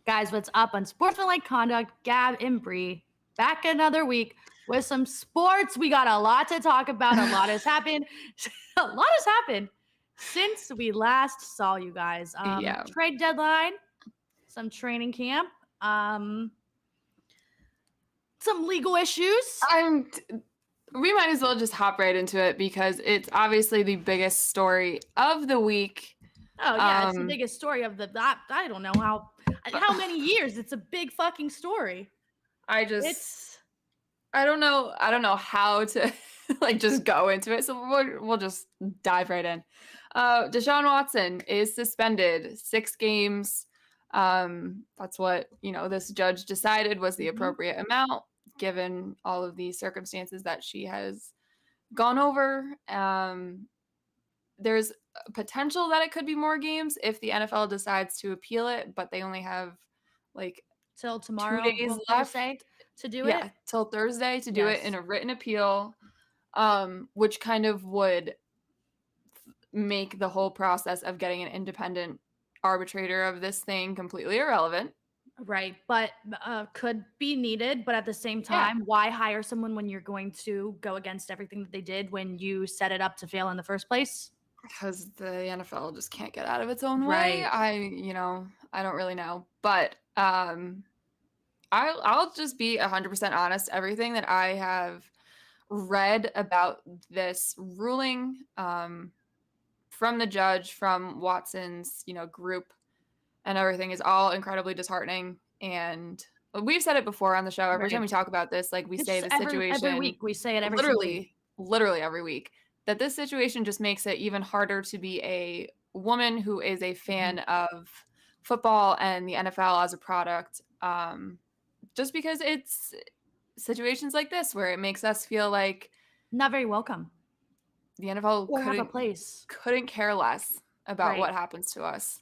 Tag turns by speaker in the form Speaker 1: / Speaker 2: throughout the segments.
Speaker 1: Guys, what's up? Unsportsmanlike conduct, Gabb and Bree, back another week with some sports. We got a lot to talk about. A lot has happened. A lot has happened since we last saw you guys.
Speaker 2: Yeah.
Speaker 1: Trade deadline, some training camp, some legal issues.
Speaker 2: We might as well just hop right into it because it's obviously the biggest story of the week.
Speaker 1: Oh yeah, it's the biggest story of the. I don't know how many years. It's a big fucking story.
Speaker 2: I don't know how to just go into it. So we'll just dive right in. Deshaun Watson is suspended 6 games. That's what, this judge decided was the appropriate amount given all of the circumstances that she has gone over. There's a potential that it could be more games if the NFL decides to appeal it, but they only have
Speaker 1: till tomorrow
Speaker 2: 2 days left
Speaker 1: to do it.
Speaker 2: Yeah, till Thursday to do it in a written appeal, which kind of would make the whole process of getting an independent arbitrator of this thing completely irrelevant.
Speaker 1: Right, but could be needed. But at the same time, why hire someone when you're going to go against everything that they did when you set it up to fail in the first place?
Speaker 2: Because the NFL just can't get out of its own way. I don't really know. But I'll just be 100% honest. Everything that I have read about this ruling from the judge, from Watson's, group and everything is all incredibly disheartening. And we've said it before on the show. Every time we talk about this, we say the situation
Speaker 1: every week. We say it every
Speaker 2: literally every week, that this situation just makes it even harder to be a woman who is a fan of football and the NFL as a product. Just because it's situations like this where it makes us feel like
Speaker 1: not very welcome.
Speaker 2: The NFL couldn't care less about what happens to us.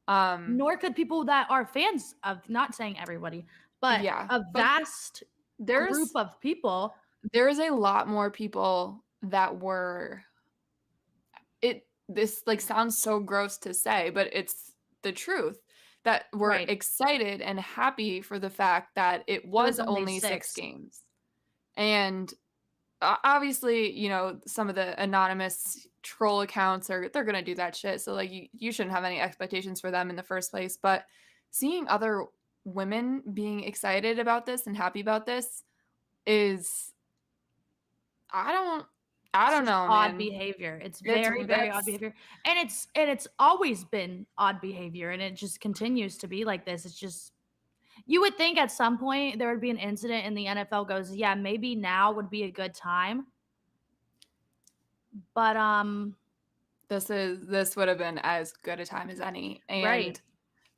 Speaker 1: Nor could people that are fans of, not saying everybody, but a vast group of people.
Speaker 2: There's a lot more people that were, this sounds so gross to say, but it's the truth, that were excited and happy for the fact that it was only 6 games. And obviously, some of the anonymous troll accounts they're going to do that shit. So you shouldn't have any expectations for them in the first place. But seeing other women being excited about this and happy about this is, I don't know,
Speaker 1: odd
Speaker 2: man.
Speaker 1: behavior. It's very, very odd behavior. And it's always been odd behavior, and it just continues to be like this. It's just, you would think at some point there would be an incident and the NFL goes, yeah, maybe now would be a good time. But
Speaker 2: this would have been as good a time as any. And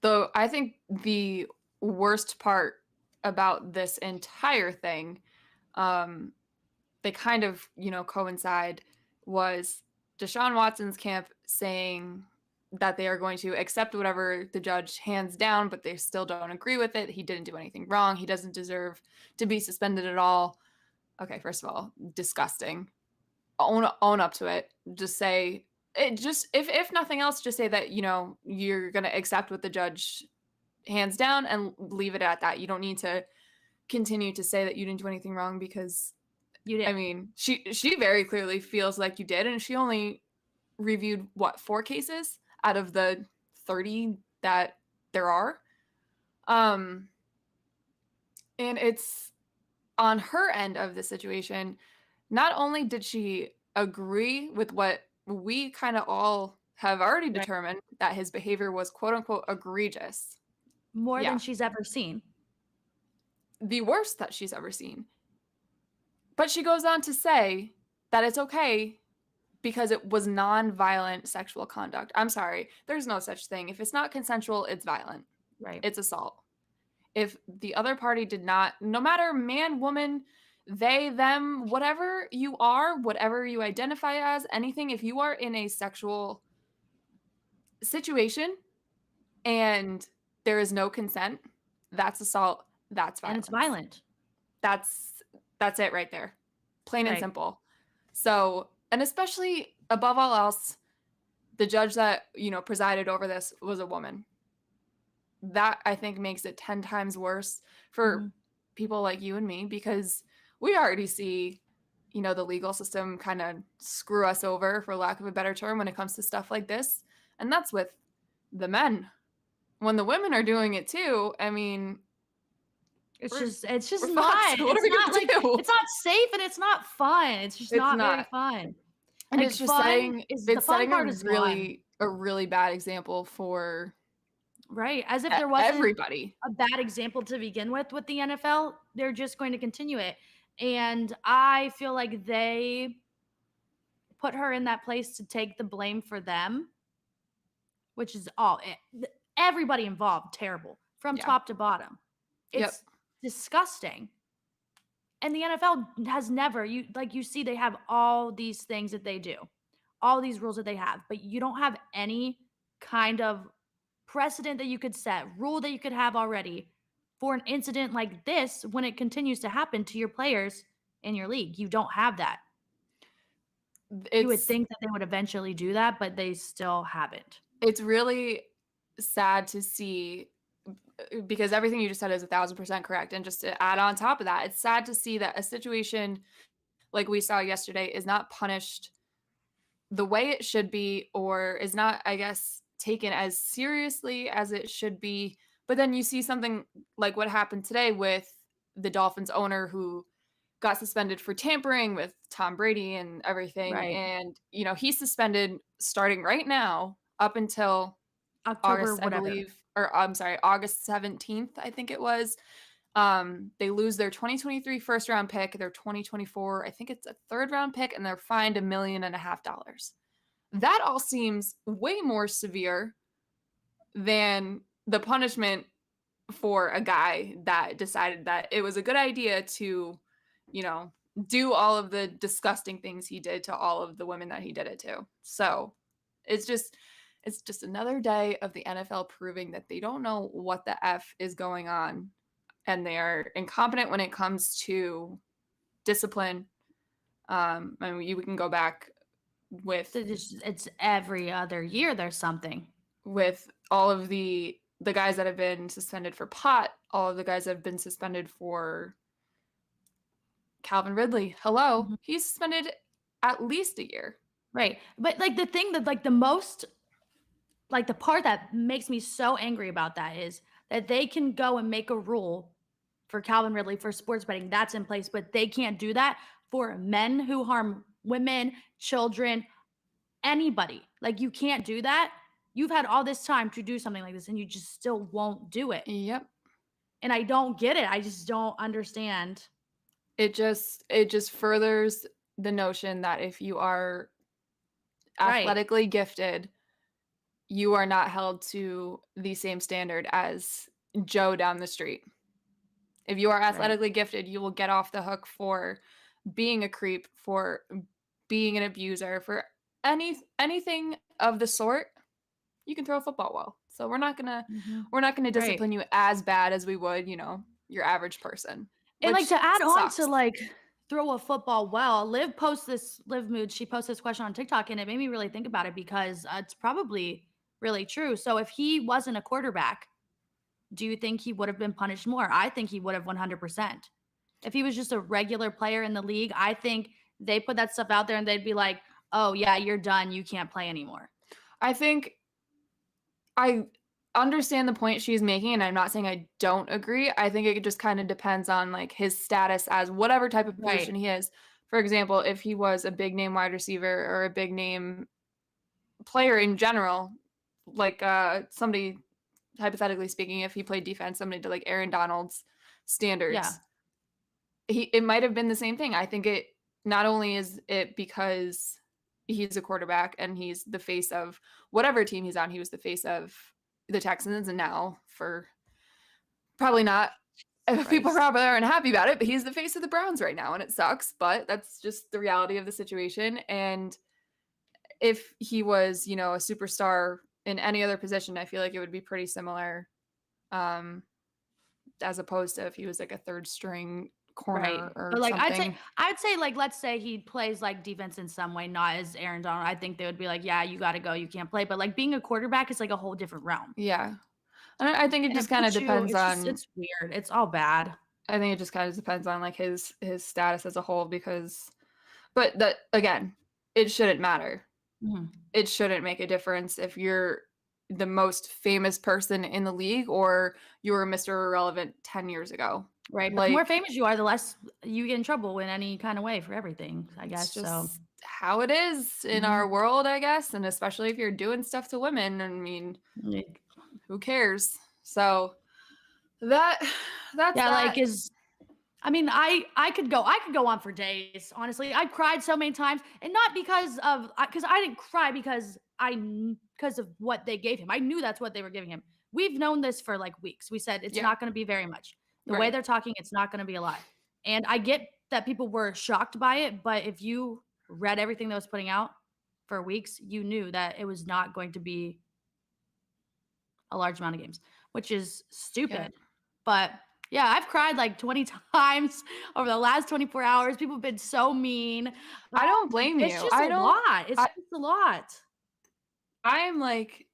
Speaker 2: though I think the worst part about this entire thing, they kind of, coincide, was Deshaun Watson's camp saying that they are going to accept whatever the judge hands down, but they still don't agree with it. He didn't do anything wrong. He doesn't deserve to be suspended at all. Okay, first of all, disgusting. Own up to it. Just say it. Just if nothing else, just say that you're gonna accept what the judge hands down and leave it at that. You don't need to continue to say that you didn't do anything wrong, because
Speaker 1: you did.
Speaker 2: I mean, she very clearly feels like you did, and she only reviewed 4 cases out of the 30 that there are. And it's on her end of the situation. Not only did she agree with what we kind of all have already determined, that his behavior was quote unquote egregious.
Speaker 1: More than she's ever seen.
Speaker 2: The worst that she's ever seen. But she goes on to say that it's okay because it was non-violent sexual conduct. I'm sorry. There's no such thing. If it's not consensual, it's violent.
Speaker 1: Right.
Speaker 2: It's assault. If the other party did not, no matter man, woman, they, them, whatever you are, whatever you identify as, anything, if you are in a sexual situation and there is no consent, that's assault, that's violence.
Speaker 1: And it's violent.
Speaker 2: That's it right there. Plain and simple. So, and especially above all else, the judge that, presided over this was a woman. that I think makes it 10 times worse for
Speaker 1: Mhm.
Speaker 2: people like you and me, because we already see, the legal system kind of screw us over, for lack of a better term, when it comes to stuff like this. And that's with the men. When the women are doing it too, I mean,
Speaker 1: It's
Speaker 2: we're
Speaker 1: just it's just
Speaker 2: we're fucked.
Speaker 1: not
Speaker 2: What are
Speaker 1: it's
Speaker 2: we
Speaker 1: not
Speaker 2: gonna
Speaker 1: like
Speaker 2: do?
Speaker 1: it's not safe and it's not fun. It's just
Speaker 2: It's
Speaker 1: not very
Speaker 2: not.
Speaker 1: fun.
Speaker 2: And
Speaker 1: Like
Speaker 2: it's just
Speaker 1: fun
Speaker 2: setting
Speaker 1: is the
Speaker 2: it's
Speaker 1: fun
Speaker 2: setting
Speaker 1: part is gone,
Speaker 2: a really bad example for
Speaker 1: right? As if there wasn't
Speaker 2: everybody.
Speaker 1: a bad example to begin with the NFL, they're just going to continue it. And I feel like they put her in that place to take the blame for them, which is everybody involved terrible from
Speaker 2: Yeah.
Speaker 1: top to bottom.
Speaker 2: Yep.
Speaker 1: It's disgusting. And the NFL has never you see they have all these things that they do. All these rules that they have, but you don't have any kind of precedent that you could set, rule that you could have already for an incident like this when it continues to happen to your players in your league. You don't have that. You would
Speaker 2: It's
Speaker 1: think that they would eventually do that, but they still haven't.
Speaker 2: it's really sad to see, because everything you just said is 1,000% correct. And just to add on top of that, it's sad to see that a situation like we saw yesterday is not punished the way it should be, or is not, I guess, taken as seriously as it should be. But then you see something like what happened today with the Dolphins owner, who got suspended for tampering with Tom Brady and everything.
Speaker 1: Right.
Speaker 2: And, he's suspended starting right now up until
Speaker 1: October,
Speaker 2: August, I
Speaker 1: whatever.
Speaker 2: believe, or I'm sorry, August 17th, I think it was. They lose their 2023 first round pick, their 2024, I think it's a third round pick, and they're fined $1.5 million. That all seems way more severe than the punishment for a guy that decided that it was a good idea to, you know, do all of the disgusting things he did to all of the women that he did it to. So it's just another day of the NFL proving that they don't know what the F is going on, and they are incompetent when it comes to discipline. I mean, we can go back with
Speaker 1: It's every other year there's something.
Speaker 2: all of the guys that have been suspended for pot, all of the guys that have been suspended for Calvin Ridley. Hello,
Speaker 1: Mhm.
Speaker 2: he's suspended at least a year.
Speaker 1: Right. But like the thing that like the most like the part that makes me so angry about that is that they can go and make a rule for Calvin Ridley for sports betting that's in place, but they can't do that for men who harm women, children, anybody. Like you can't do that. You've had all this time to do something like this and you just still won't do it.
Speaker 2: Yep.
Speaker 1: And I don't get it. I just don't understand.
Speaker 2: It just furthers the notion that if you are
Speaker 1: Right.
Speaker 2: athletically gifted, you are not held to the same standard as Joe down the street. If you are
Speaker 1: Right.
Speaker 2: athletically gifted, you will get off the hook for being a creep, for being an abuser, for anything of the sort. You can throw a football well. So
Speaker 1: Mhm.
Speaker 2: we're not gonna
Speaker 1: Right.
Speaker 2: discipline you as bad as we would, your average person,
Speaker 1: And, like,
Speaker 2: which
Speaker 1: to add on to,
Speaker 2: sucks.
Speaker 1: like, throw a football well, Liv Mood, she posted this question on TikTok, and it made me really think about it because, it's probably really true. So if he wasn't a quarterback, do you think he would have been punished more? I think he would have 100%. If he was just a regular player in the league, I think they put that stuff out there and they'd be like, "Oh, yeah, you're done. You can't play anymore."
Speaker 2: I think I understand the point she's making, and I'm not saying I don't agree. I think it just kind of depends on like his status as whatever type of
Speaker 1: Right.
Speaker 2: position he is. For example, if he was a big name wide receiver or a big name player in general, like somebody, hypothetically speaking, if he played defense, somebody to like Aaron Donald's
Speaker 1: Yeah.
Speaker 2: standards, it might have been the same thing. I think it not only is it because he's a quarterback and he's the face of whatever team he's on. He was the face of the Texans, and now for probably not people
Speaker 1: Christ.
Speaker 2: probably aren't happy about it, but he's the face of the Browns right now, and it sucks, but that's just the reality of the situation. And if he was, a superstar in any other position, I feel like it would be pretty similar, as opposed to if he was like a third string
Speaker 1: Right.
Speaker 2: corner or
Speaker 1: But, like,
Speaker 2: something.
Speaker 1: I'd say, like, let's say he plays, like, defense in some way, not as Aaron Donald. I think they would be like, "Yeah, you gotta go. You can't play." But, like, being a quarterback is, like, a whole different realm.
Speaker 2: Yeah. I think it
Speaker 1: And
Speaker 2: just
Speaker 1: it
Speaker 2: kind of
Speaker 1: puts you
Speaker 2: depends on.
Speaker 1: it's weird. It's all bad.
Speaker 2: I think it just kind of depends on like his status as a whole because, but that again, it shouldn't matter.
Speaker 1: Mhm.
Speaker 2: It shouldn't make a difference if you're the most famous person in the league or you were Mr. Irrelevant 10 years ago.
Speaker 1: Right, but the more
Speaker 2: Like,
Speaker 1: famous you are, the less you get in trouble in any kind of way for everything, I
Speaker 2: it's
Speaker 1: guess, so
Speaker 2: just how it is in our
Speaker 1: mhm.
Speaker 2: world, I guess, and especially if you're doing stuff to women. I mean,
Speaker 1: Like
Speaker 2: who cares? So that that's
Speaker 1: yeah, like,
Speaker 2: that.
Speaker 1: is I mean, I could go on for days, honestly. I cried so many times, and not because I didn't cry because of what they gave him. I knew that's what they were giving him. We've known this for, like, weeks. We said it's
Speaker 2: Yeah,
Speaker 1: not gonna be very much. The way
Speaker 2: right.
Speaker 1: they're talking, it's not gonna be a lot. And I get that people were shocked by it, but if you read everything that was putting out for weeks, you knew that it was not going to be a large amount of games, which is
Speaker 2: Yeah.
Speaker 1: stupid. But yeah, I've cried like 20 times over the last 24 hours. People have been so mean.
Speaker 2: I don't blame
Speaker 1: It's
Speaker 2: you.
Speaker 1: just a lot. It's
Speaker 2: I
Speaker 1: just a lot.
Speaker 2: I'm like,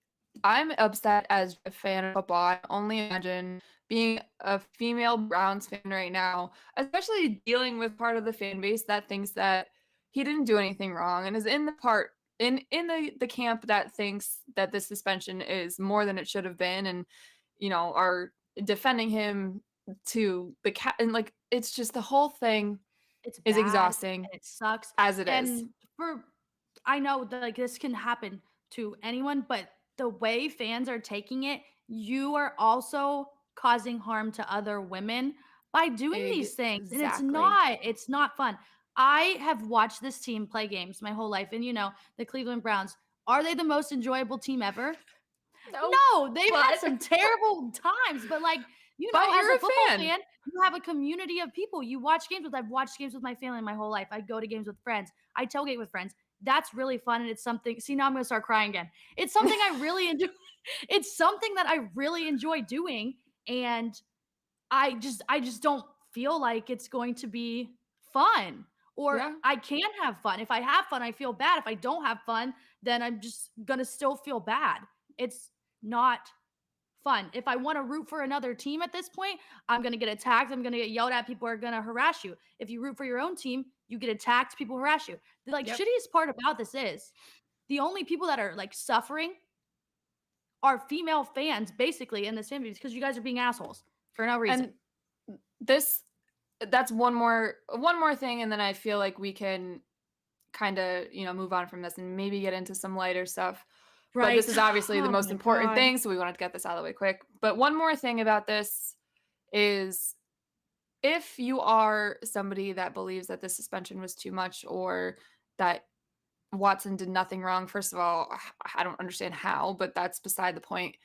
Speaker 2: I'm upset as a fan of football. I only imagine being a female Browns fan right now, especially dealing with part of the fan base that thinks that he didn't do anything wrong and is in the part in the camp that thinks that this suspension is more than it should have been and are defending him to the cat and like it's just the whole thing
Speaker 1: It's
Speaker 2: is
Speaker 1: bad
Speaker 2: exhausting
Speaker 1: and it sucks.
Speaker 2: as it is.
Speaker 1: And for I know that like this can happen to anyone, but the way fans are taking it, you are also causing harm to other women by doing these things. And
Speaker 2: Exactly.
Speaker 1: it's not fun. I have watched this team play games my whole life. And the Cleveland Browns, are they the most enjoyable team ever?
Speaker 2: No,
Speaker 1: No, they've had
Speaker 2: but
Speaker 1: some terrible times, but like,
Speaker 2: but
Speaker 1: as
Speaker 2: you're
Speaker 1: a
Speaker 2: a
Speaker 1: football
Speaker 2: fan.
Speaker 1: fan, you have a community of people you watch games with. I've watched games with my family my whole life. I go to games with friends. I tailgate with friends. That's really fun. And it's something, see, now I'm going to start crying again. It's something I really enjoy. It's something that I really enjoy doing. And I just don't feel like it's going to be fun or
Speaker 2: Yeah.
Speaker 1: I can have fun. If I have fun, I feel bad. If I don't have fun, then I'm just going to still feel bad. It's not fun. If I want to root for another team at this point, I'm going to get attacked. I'm going to get yelled at. People are going to harass you. If you root for your own team, you get attacked. People harass you. The like
Speaker 2: Yep.
Speaker 1: shittiest part about this is the only people that are like suffering are female fans basically in this fan because you guys are being assholes for no reason.
Speaker 2: And this that's one more thing and then I feel like we can kind of, move on from this and maybe get into some lighter stuff. But this
Speaker 1: Right.
Speaker 2: is obviously the
Speaker 1: Oh
Speaker 2: most
Speaker 1: my
Speaker 2: important
Speaker 1: god.
Speaker 2: thing, so we wanted to get this out of the way quick. But one more thing about this is if you are somebody that believes that the suspension was too much or that Watson did nothing wrong, first of all, I don't understand how, but that's beside the point.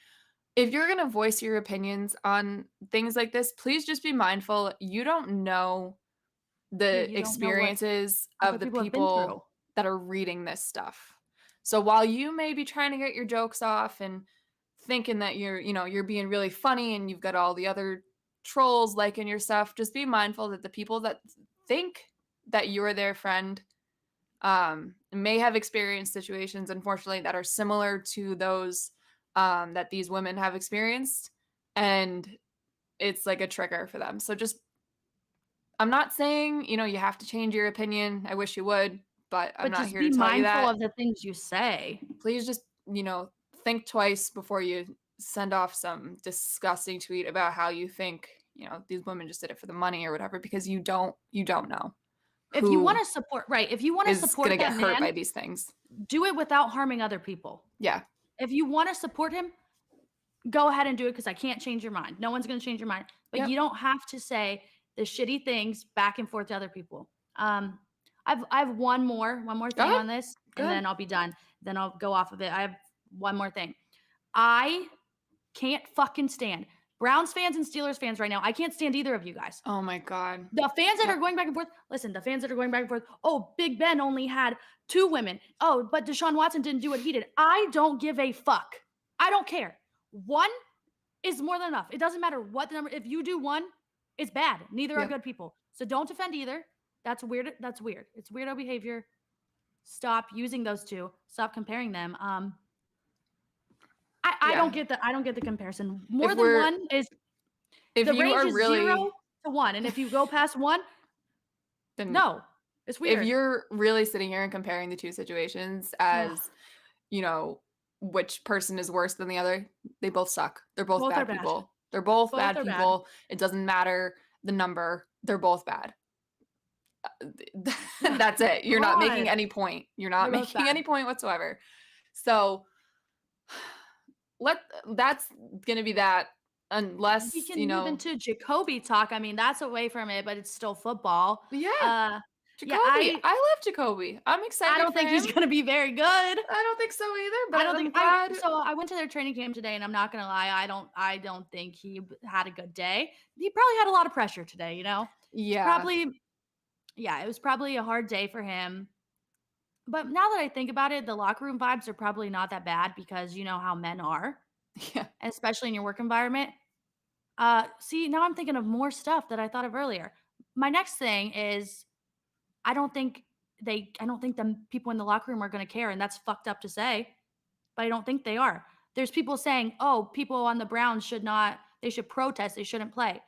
Speaker 2: If you're going to voice your opinions on things like this, please just be mindful. You don't know
Speaker 1: Yeah,
Speaker 2: the
Speaker 1: you don't know what
Speaker 2: experiences
Speaker 1: other
Speaker 2: of the
Speaker 1: people have been
Speaker 2: people
Speaker 1: through.
Speaker 2: that are reading this stuff. So while you may be trying to get your jokes off and thinking that you're being really funny and you've got all the other trolls liking your stuff, just be mindful that the people that think that you're their friend may have experienced situations, unfortunately, that are similar to those that these women have experienced. And it's like a trigger for them. So just, I'm not saying, you have to change your opinion. I wish you would, but I'm
Speaker 1: But
Speaker 2: not
Speaker 1: just
Speaker 2: here to
Speaker 1: be
Speaker 2: tell you
Speaker 1: mindful
Speaker 2: that.
Speaker 1: of the things you say.
Speaker 2: Please just, think twice before you send off some disgusting tweet about how you think, these women just did it for the money or whatever, because you don't know
Speaker 1: If you
Speaker 2: who
Speaker 1: wanna support right, if you wanna
Speaker 2: is going
Speaker 1: support
Speaker 2: to get
Speaker 1: that
Speaker 2: hurt
Speaker 1: man,
Speaker 2: by these things.
Speaker 1: do it without harming other people.
Speaker 2: Yeah.
Speaker 1: If you wanna support him, go ahead and do it because I can't change your mind. No one's gonna change your mind. But
Speaker 2: Yep.
Speaker 1: you don't have to say the shitty things back and forth to other people. I have one more
Speaker 2: Go
Speaker 1: thing
Speaker 2: ahead.
Speaker 1: on this,
Speaker 2: Go
Speaker 1: and
Speaker 2: ahead.
Speaker 1: then I'll be done. Then I'll go off of it. I have one more thing. I can't fucking stand Browns fans and Steelers fans right now. I can't stand either of you guys.
Speaker 2: Oh my God.
Speaker 1: The fans that are
Speaker 2: Yep.
Speaker 1: going back and forth, listen, the fans that are going back and forth, oh, Big Ben only had 2 women. Oh, but Deshaun Watson didn't do what he did. I don't give a fuck. I don't care. 1 is more than enough. It doesn't matter what the number. If you do 1, it's bad. Neither are
Speaker 2: Yep.
Speaker 1: good people. So don't defend either. That's weird. That's weird. It's weirdo behavior. Stop using those 2. Stop comparing them. I I don't get the comparison. More
Speaker 2: If
Speaker 1: than one is
Speaker 2: if
Speaker 1: the
Speaker 2: you
Speaker 1: range
Speaker 2: are
Speaker 1: is
Speaker 2: really
Speaker 1: 0 to 1, and if you go past 1,
Speaker 2: then
Speaker 1: no. It's
Speaker 2: if
Speaker 1: weird.
Speaker 2: you're really sitting here and comparing the two situations as, you know, which person is worse than the other, they both suck. They're both
Speaker 1: Both are
Speaker 2: bad
Speaker 1: bad.
Speaker 2: people. They're both
Speaker 1: Both
Speaker 2: bad
Speaker 1: are bad.
Speaker 2: people. It doesn't matter the number. They're both bad. That's it. You're not making any point. You're not
Speaker 1: They're both
Speaker 2: making
Speaker 1: bad.
Speaker 2: any point whatsoever. So that's gonna be that, unless
Speaker 1: We can move into Jacoby talk. I mean, that's away from it, but it's still football.
Speaker 2: Yeah,
Speaker 1: Yeah,
Speaker 2: Jacoby. I love Jacoby. I'm excited
Speaker 1: I don't
Speaker 2: for
Speaker 1: think
Speaker 2: him.
Speaker 1: he's gonna be very good.
Speaker 2: I don't think so either, but
Speaker 1: I don't
Speaker 2: I'm
Speaker 1: think
Speaker 2: glad.
Speaker 1: so I went to their training camp today, and I'm not gonna lie, I don't think he had a good day. He probably had a lot of pressure today, you know?
Speaker 2: Yeah.
Speaker 1: It was probably a hard day for him. But now that I think about it, the locker room vibes are probably not that bad because you know how men are,
Speaker 2: Yeah.
Speaker 1: especially in your work environment. See, now I'm thinking of more stuff that I thought of earlier. My next thing is I don't think I don't think the people in the locker room are going to care, and that's fucked up to say, but I don't think they are. There's people saying, "Oh, people on the Browns they should protest, they shouldn't play."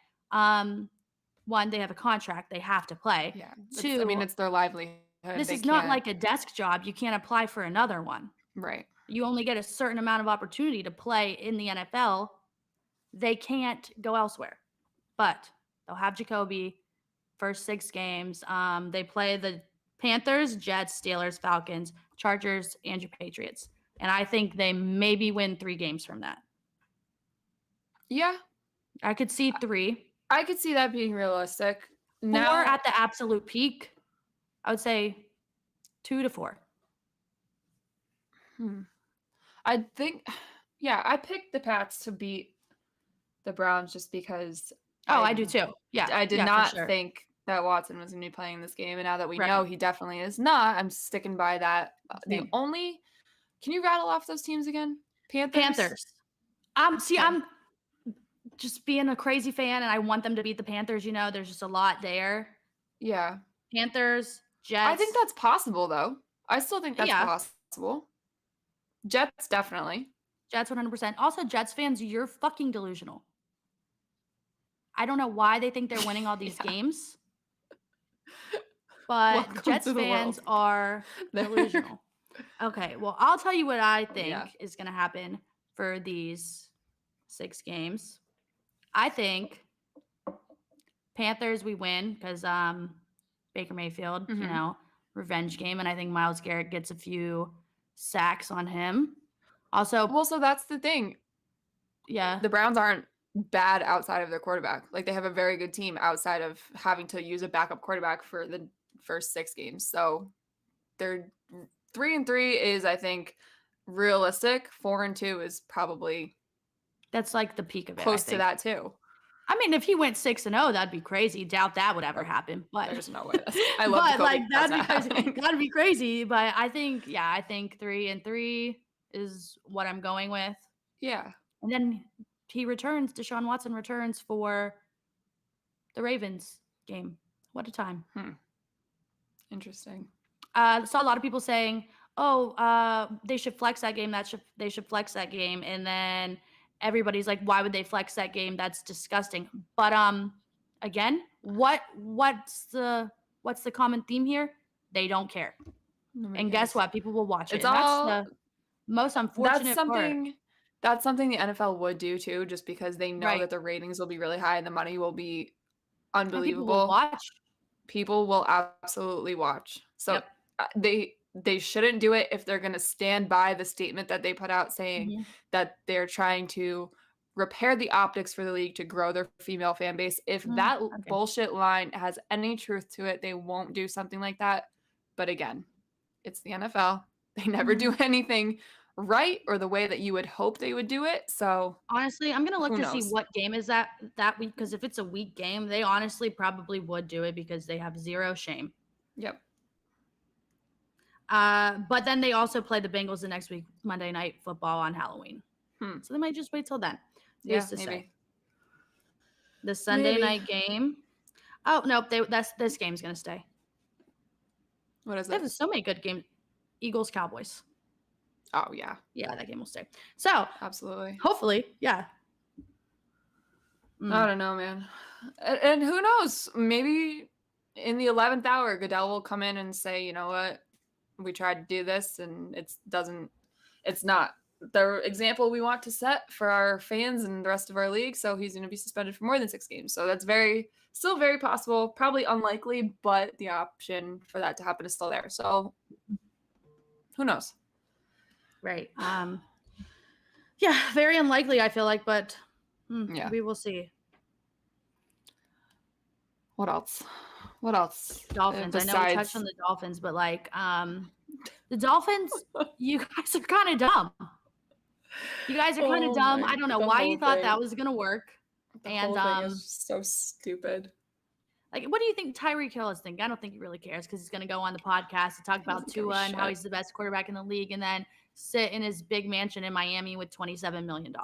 Speaker 1: One, they have a contract, they have to play.
Speaker 2: Yeah.
Speaker 1: Two,
Speaker 2: It's their livelihood.
Speaker 1: this
Speaker 2: They
Speaker 1: is not
Speaker 2: can't.
Speaker 1: like a desk job. You can't apply for another one.
Speaker 2: Right.
Speaker 1: You only get a certain amount of opportunity to play in the NFL. They can't go elsewhere. But they'll have Jacoby first 6 games. They play the Panthers, Jets, Steelers, Falcons, Chargers, and your Patriots. And I think they maybe win 3 games from that.
Speaker 2: Yeah.
Speaker 1: I could see 3.
Speaker 2: I could see that being realistic.
Speaker 1: 4
Speaker 2: Now
Speaker 1: at the absolute peak. I would say 2 to 4.
Speaker 2: I think, I picked the Pats to beat the Browns just because.
Speaker 1: I do too. Yeah.
Speaker 2: I did
Speaker 1: for
Speaker 2: not
Speaker 1: sure.
Speaker 2: think that Watson was going to be playing this game, and now that we
Speaker 1: Right.
Speaker 2: know he definitely is not, I'm sticking by that.
Speaker 1: Same.
Speaker 2: Can you rattle off those teams again?
Speaker 1: Panthers. I'm just being a crazy fan, and I want them to beat the Panthers. You know, there's just a lot there.
Speaker 2: Yeah.
Speaker 1: Panthers, Jets.
Speaker 2: I think that's possible, though. I still think that's
Speaker 1: Yeah.
Speaker 2: possible. Jets, definitely.
Speaker 1: Jets 100%. Also, Jets fans, you're fucking delusional. I don't know why they think they're winning all these games, but
Speaker 2: Welcome
Speaker 1: Jets
Speaker 2: to the
Speaker 1: fans
Speaker 2: world.
Speaker 1: are delusional. Okay, well, I'll tell you what I think
Speaker 2: Yeah.
Speaker 1: is going to happen for these 6 games. I think Panthers, we win because Baker Mayfield, you know, revenge game, and I think Myles Garrett gets a few sacks on him. Also,
Speaker 2: Well, so that's the thing.
Speaker 1: Yeah.
Speaker 2: The Browns aren't bad outside of their quarterback. Like, they have a very good team outside of having to use a backup quarterback for the first 6 games. So they're 3-3 is, I think, realistic. 4-2 is probably
Speaker 1: That's like the peak of it.
Speaker 2: close to that too.
Speaker 1: I mean, if he went 6-0, that'd be crazy. Doubt that would ever happen. But
Speaker 2: there's no way. I love
Speaker 1: but like
Speaker 2: that's
Speaker 1: that'd be crazy.
Speaker 2: happening.
Speaker 1: That'd be crazy. But I think 3-3 is what I'm going with.
Speaker 2: Yeah.
Speaker 1: And then Deshaun Watson returns for the Ravens game. What a time.
Speaker 2: Interesting.
Speaker 1: Saw a lot of people saying, they should flex that game. They should flex that game. And then everybody's like, why would they flex that game? That's disgusting. But again, what's the common theme here? They don't care. And guess what? People will watch it.
Speaker 2: It's all,
Speaker 1: that's the most unfortunate part.
Speaker 2: That's something the NFL would do too, just because they know that the ratings will be really high and the money will be unbelievable.
Speaker 1: People will watch.
Speaker 2: People will absolutely watch. So they shouldn't do it if they're going to stand by the statement that they put out saying that they're trying to repair the optics for the league to grow their female fan base. If that bullshit line has any truth to it, they won't do something like that. But again, it's the NFL. They never do anything right or the way that you would hope they would do it. So
Speaker 1: honestly, I'm going to look to see what game is that week, because if it's a weak game, they honestly probably would do it because they have zero shame.
Speaker 2: Yep.
Speaker 1: But then they also play the Bengals the next week, Monday Night Football on Halloween. So they might just wait till then.
Speaker 2: Yeah, maybe.
Speaker 1: The Sunday night game. Oh, nope. This game's going to stay.
Speaker 2: What is
Speaker 1: They
Speaker 2: it?
Speaker 1: have so many good games. Eagles, Cowboys.
Speaker 2: Oh, yeah.
Speaker 1: Yeah, that game will stay. So,
Speaker 2: absolutely.
Speaker 1: Hopefully, yeah.
Speaker 2: I don't know, man. And who knows? Maybe in the 11th hour, Goodell will come in and say, you know what? We tried to do this and it's not the example we want to set for our fans and the rest of our league. So he's going to be suspended for more than 6 games. So that's still very possible, probably unlikely, but the option for that to happen is still there. So who knows?
Speaker 1: Right. Yeah, very unlikely, I feel like, but
Speaker 2: Yeah.
Speaker 1: we will see.
Speaker 2: What else?
Speaker 1: Dolphins. I know we touched on the Dolphins, but like the Dolphins, you guys are kind of dumb. You guys are kind of dumb. I don't know why you thought that was gonna work.
Speaker 2: The whole thing is so stupid.
Speaker 1: Like, what do you think Tyreek Hill is thinking? I don't think he really cares because he's gonna go on the podcast to talk about Tua and how he's the best quarterback in the league, and then sit in his big mansion in Miami with $27 million.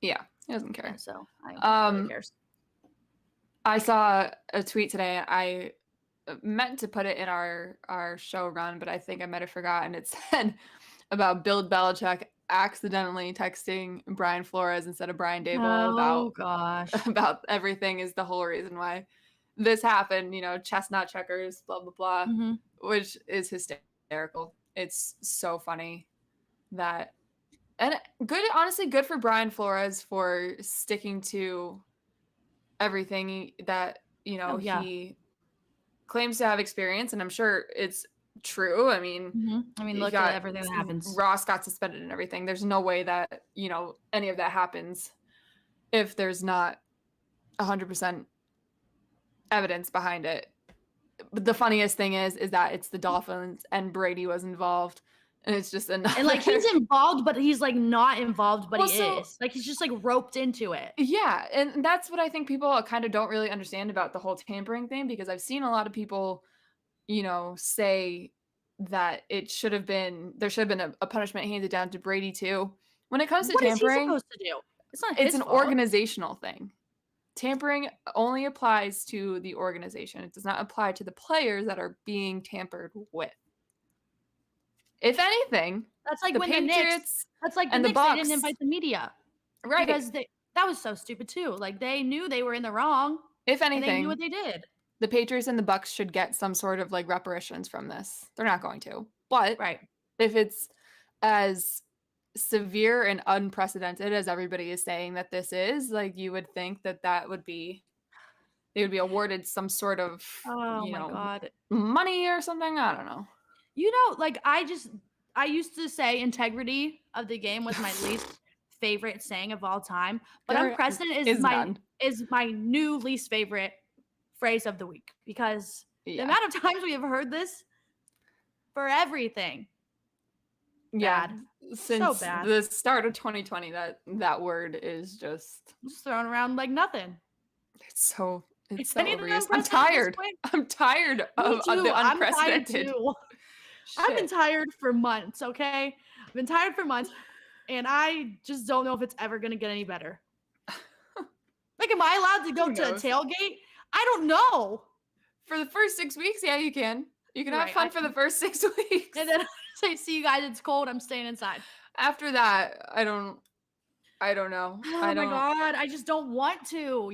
Speaker 2: Yeah, he doesn't care.
Speaker 1: Yeah, so I don't think he really cares.
Speaker 2: I saw a tweet today. I meant to put it in our show run, but I think I might have forgotten. It said about Bill Belichick accidentally texting Brian Flores instead of Brian Dable about everything is the whole reason why this happened. You know, chestnut checkers, blah blah blah, which is hysterical. It's so funny that, and honestly, good for Brian Flores for sticking to everything that he claims to have experience, and I'm sure it's true. I mean,
Speaker 1: look at everything that happens.
Speaker 2: Ross got suspended and everything. There's no way that any of that happens if there's not 100% evidence behind it. But the funniest thing is that it's the Dolphins and Brady was involved. And it's just another...
Speaker 1: And like he's involved, but he's like not involved, but he is. Like he's just like roped into it.
Speaker 2: Yeah. And that's what I think people kind of don't really understand about the whole tampering thing, because I've seen a lot of people, say that there should have been a punishment handed down to Brady too. When it comes to tampering,
Speaker 1: what is he supposed to do? It's
Speaker 2: an organizational thing. Tampering only applies to the organization. It does not apply to the players that are being tampered with. If anything,
Speaker 1: that's like
Speaker 2: the
Speaker 1: when
Speaker 2: Patriots
Speaker 1: the Knicks, they didn't invite the media.
Speaker 2: Right.
Speaker 1: Because that was so stupid too. Like they knew they were in the wrong.
Speaker 2: If anything,
Speaker 1: and they knew what they did.
Speaker 2: The Patriots and the Bucks should get some sort of like reparations from this. They're not going to. But if it's as severe and unprecedented as everybody is saying that this is, like you would think that they would be awarded some sort of money or something. I don't know.
Speaker 1: Like I used to say integrity of the game was my least favorite saying of all time, but unprecedented is my new least favorite phrase of the week, because the amount of times we have heard this for everything.
Speaker 2: Yeah. Since the start of 2020, that word is just
Speaker 1: thrown around like nothing.
Speaker 2: It's so overused. I'm tired. I'm tired of the unprecedented.
Speaker 1: I've been tired for months, okay? I've been tired for months, and I just don't know if it's ever going to get any better. Like, am I allowed to go to a tailgate? I don't know.
Speaker 2: For the first 6 weeks, yeah, you can. You can have fun for the first 6 weeks.
Speaker 1: And then I say, see you guys, it's cold, I'm staying inside.
Speaker 2: After that, I don't know.
Speaker 1: Oh my God, I just don't want to,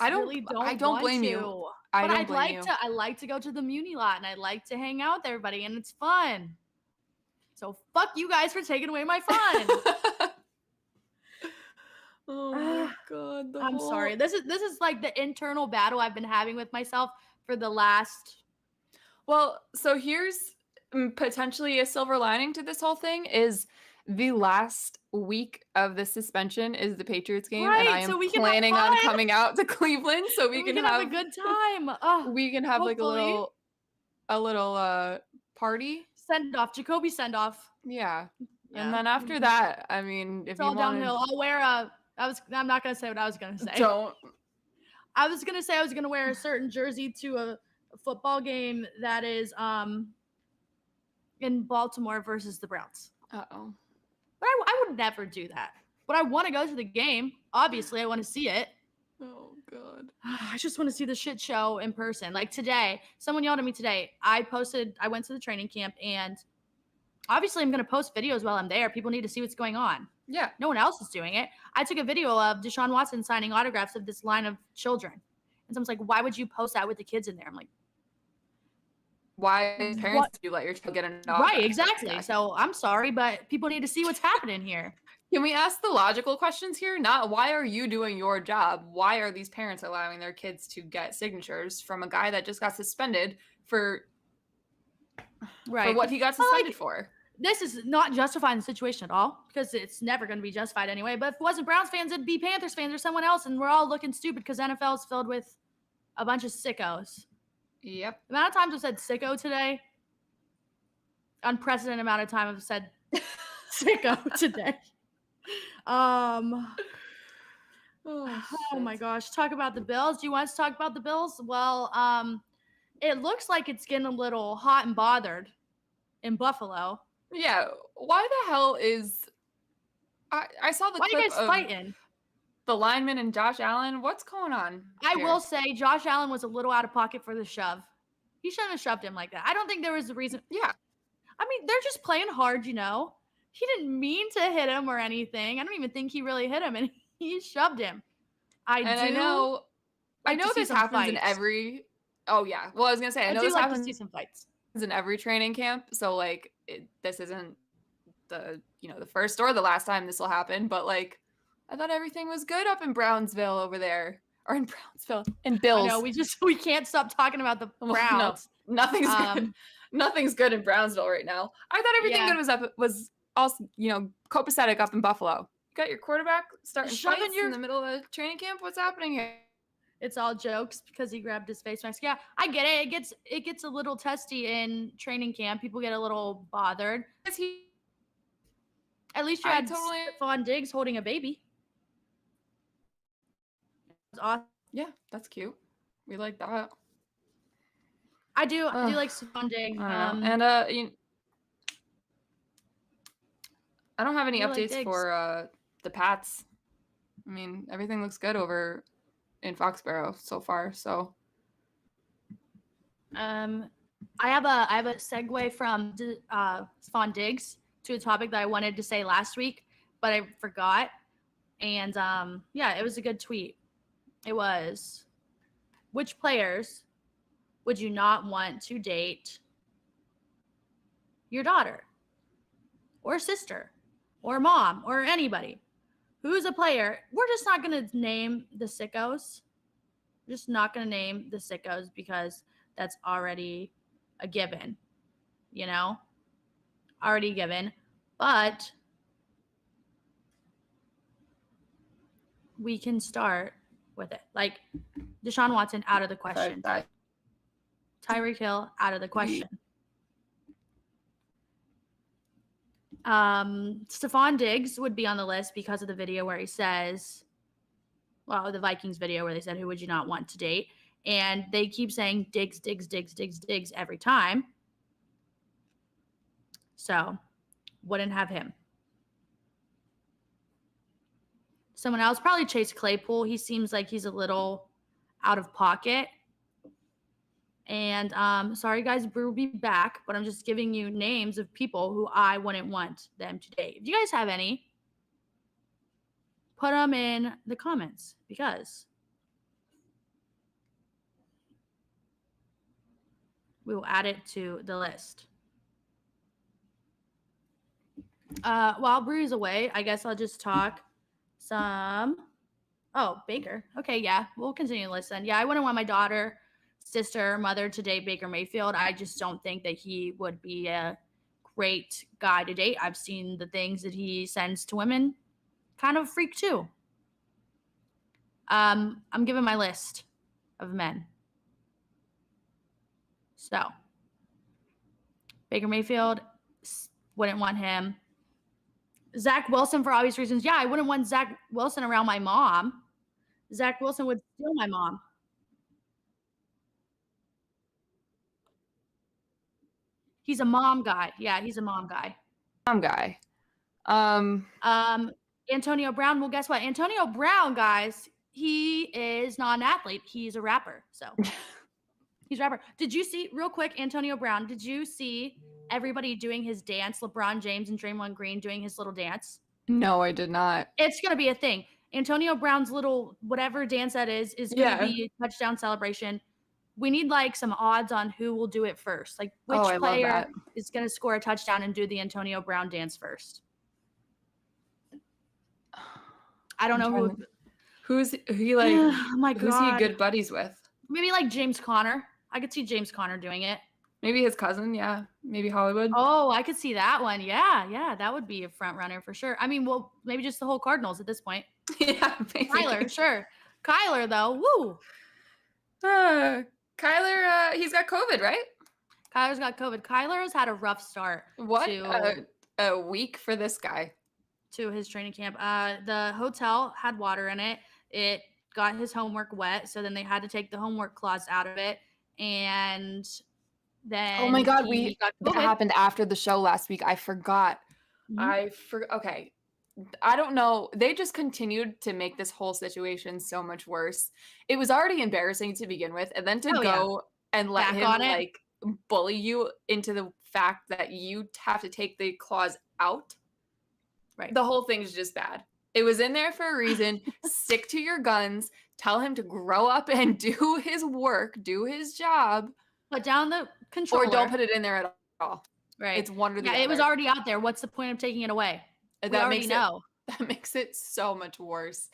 Speaker 1: I don't
Speaker 2: blame you.
Speaker 1: But I'd like to go to the Muni lot, and I'd like to hang out with everybody, and it's fun. So fuck you guys for taking away my fun.
Speaker 2: Oh my God.
Speaker 1: I'm sorry. This is like the internal battle I've been having with myself for the last.
Speaker 2: Well, so here's potentially a silver lining to this whole thing is the last week of the suspension is the Patriots game, and I am planning on coming out to Cleveland so we can have
Speaker 1: a good time.
Speaker 2: We can have like a little party
Speaker 1: send off, Jacoby send off.
Speaker 2: Yeah. And then after that, I mean, if
Speaker 1: it's all downhill. I'll wear I'm not gonna say what I was gonna say.
Speaker 2: Don't.
Speaker 1: I was gonna say I was gonna wear a certain jersey to a football game that is in Baltimore versus the Browns.
Speaker 2: Uh-oh.
Speaker 1: But I would never do that. But I want to go to the game. Obviously, I want to see it.
Speaker 2: Oh, God.
Speaker 1: I just want to see the shit show in person. Like today, someone yelled at me today. I went to the training camp, and Obviously, I'm going to post videos while I'm there. People need to see what's going on.
Speaker 2: Yeah.
Speaker 1: No one else is doing it. I took a video of Deshaun Watson signing autographs of this line of children. And someone's like, why would you post that with the kids in there? I'm like,
Speaker 2: why as parents do you let your child get an autograph?
Speaker 1: Right, exactly. So I'm sorry, but people need to see what's happening here.
Speaker 2: Can we ask the logical questions here? Not why are you doing your job? Why are these parents allowing their kids to get signatures from a guy that just got suspended for what he got suspended for?
Speaker 1: This is not justifying the situation at all, because it's never going to be justified anyway. But if it wasn't Browns fans, it'd be Panthers fans or someone else, and we're all looking stupid because NFL is filled with a bunch of sickos.
Speaker 2: Yep.
Speaker 1: The amount of times I've said sicko today, unprecedented amount of time I've said sicko today. Oh my gosh. Talk about the Bills. Do you want us to talk about the Bills? Well, it looks like it's getting a little hot and bothered in Buffalo.
Speaker 2: Yeah. Why the hell is I saw the
Speaker 1: Why
Speaker 2: clip
Speaker 1: are you guys
Speaker 2: of
Speaker 1: fighting?
Speaker 2: The lineman and Josh Allen. What's going on?
Speaker 1: I will say Josh Allen was a little out of pocket for the shove. He shouldn't have shoved him like that. I don't think there was a reason.
Speaker 2: Yeah.
Speaker 1: I mean, they're just playing hard, you know. He didn't mean to hit him or anything. I don't even think he really hit him, and he shoved him. I know
Speaker 2: this happens in every. Oh yeah. Well, I was gonna say I know this happens
Speaker 1: to see some fights
Speaker 2: in every training camp. So like, this isn't the first or the last time this will happen. But like, I thought everything was good up in Brownsville over there, or in Brownsville and Bills.
Speaker 1: No, we can't stop talking about the Browns.
Speaker 2: No, nothing's good. Nothing's good in Brownsville right now. I thought everything good was also copacetic up in Buffalo. You got your quarterback starting fights in the middle of training camp. What's happening here?
Speaker 1: It's all jokes because he grabbed his face mask. Yeah, I get it. It gets a little testy in training camp. People get a little bothered. At least you had Stephon Diggs holding a baby. That's awesome.
Speaker 2: Yeah, that's cute. We like that.
Speaker 1: I do like Stephon Diggs.
Speaker 2: I don't have any updates for the Pats. I mean, everything looks good over in Foxborough so far. So,
Speaker 1: I have a segue from Stephon Diggs to a topic that I wanted to say last week, but I forgot. And it was a good tweet. It was, which players would you not want to date your daughter or sister or mom or anybody? Who's a player? We're just not going to name the sickos. We're just not going to name the sickos because that's already a given, already given. But we can start with it. Like Deshaun Watson, out of the question. Tyreek Hill, out of the question. Stephon Diggs would be on the list because of the video where he says, the Vikings video where they said, who would you not want to date? And they keep saying Diggs, Diggs, Diggs, Diggs, Diggs every time. So, wouldn't have him. Someone else, probably Chase Claypool. He seems like he's a little out of pocket. And sorry, guys, Bree will be back, but I'm just giving you names of people who I wouldn't want them to date. If you guys have any, put them in the comments because we will add it to the list. While Bree's away, I guess I'll just talk some. Oh, Baker. Okay, yeah, we'll continue to listen. Yeah, I wouldn't want my daughter, sister, mother to date Baker Mayfield. I just don't think that he would be a great guy to date. I've seen the things that he sends to women. Kind of a freak too. I'm giving my list of men. So, Baker Mayfield, wouldn't want him. Zach Wilson, for obvious reasons. Yeah, I wouldn't want Zach Wilson around my mom. Zach Wilson would steal my mom. He's a mom guy. Yeah, he's a mom guy.
Speaker 2: Mom guy.
Speaker 1: Antonio Brown. Well, guess what? Antonio Brown, guys, he is not an athlete. He's a rapper. So He's a rapper. Did you see, real quick, Antonio Brown, did you see everybody doing his dance? LeBron James and Draymond Green doing his little dance?
Speaker 2: No, I did not.
Speaker 1: It's going to be a thing. Antonio Brown's little whatever dance that is going to be a touchdown celebration. We need like some odds on who will do it first. Like which player is going to score a touchdown and do the Antonio Brown dance first. I don't know
Speaker 2: who's he like.
Speaker 1: Oh my God.
Speaker 2: Who's he good buddies with?
Speaker 1: Maybe like James Conner. I could see James Conner doing it.
Speaker 2: Maybe his cousin, yeah. Maybe Hollywood.
Speaker 1: Oh, I could see that one. Yeah, that would be a front runner for sure. I mean, well, maybe just the whole Cardinals at this point.
Speaker 2: Yeah, maybe.
Speaker 1: Kyler, sure. Kyler, though, woo.
Speaker 2: Kyler, he's got COVID, right?
Speaker 1: Kyler's got COVID. Kyler has had a rough start.
Speaker 2: What a week for this guy.
Speaker 1: To his training camp. The hotel had water in it. It got his homework wet, so then they had to take the homework clause out of it. And then
Speaker 2: oh my God, that happened after the show last week. I forgot. Okay. I don't know. They just continued to make this whole situation so much worse. It was already embarrassing to begin with, and then to go and let him like bully you into the fact that you have to take the clause out.
Speaker 1: Right.
Speaker 2: The whole thing's just bad. It was in there for a reason. Stick to your guns. Tell him to grow up and do his work, do his job.
Speaker 1: Put down the controller.
Speaker 2: Or don't put it in there at all.
Speaker 1: Right.
Speaker 2: It's one or the other.
Speaker 1: It was already out there. What's the point of taking it away? We already know.
Speaker 2: That makes it so much worse.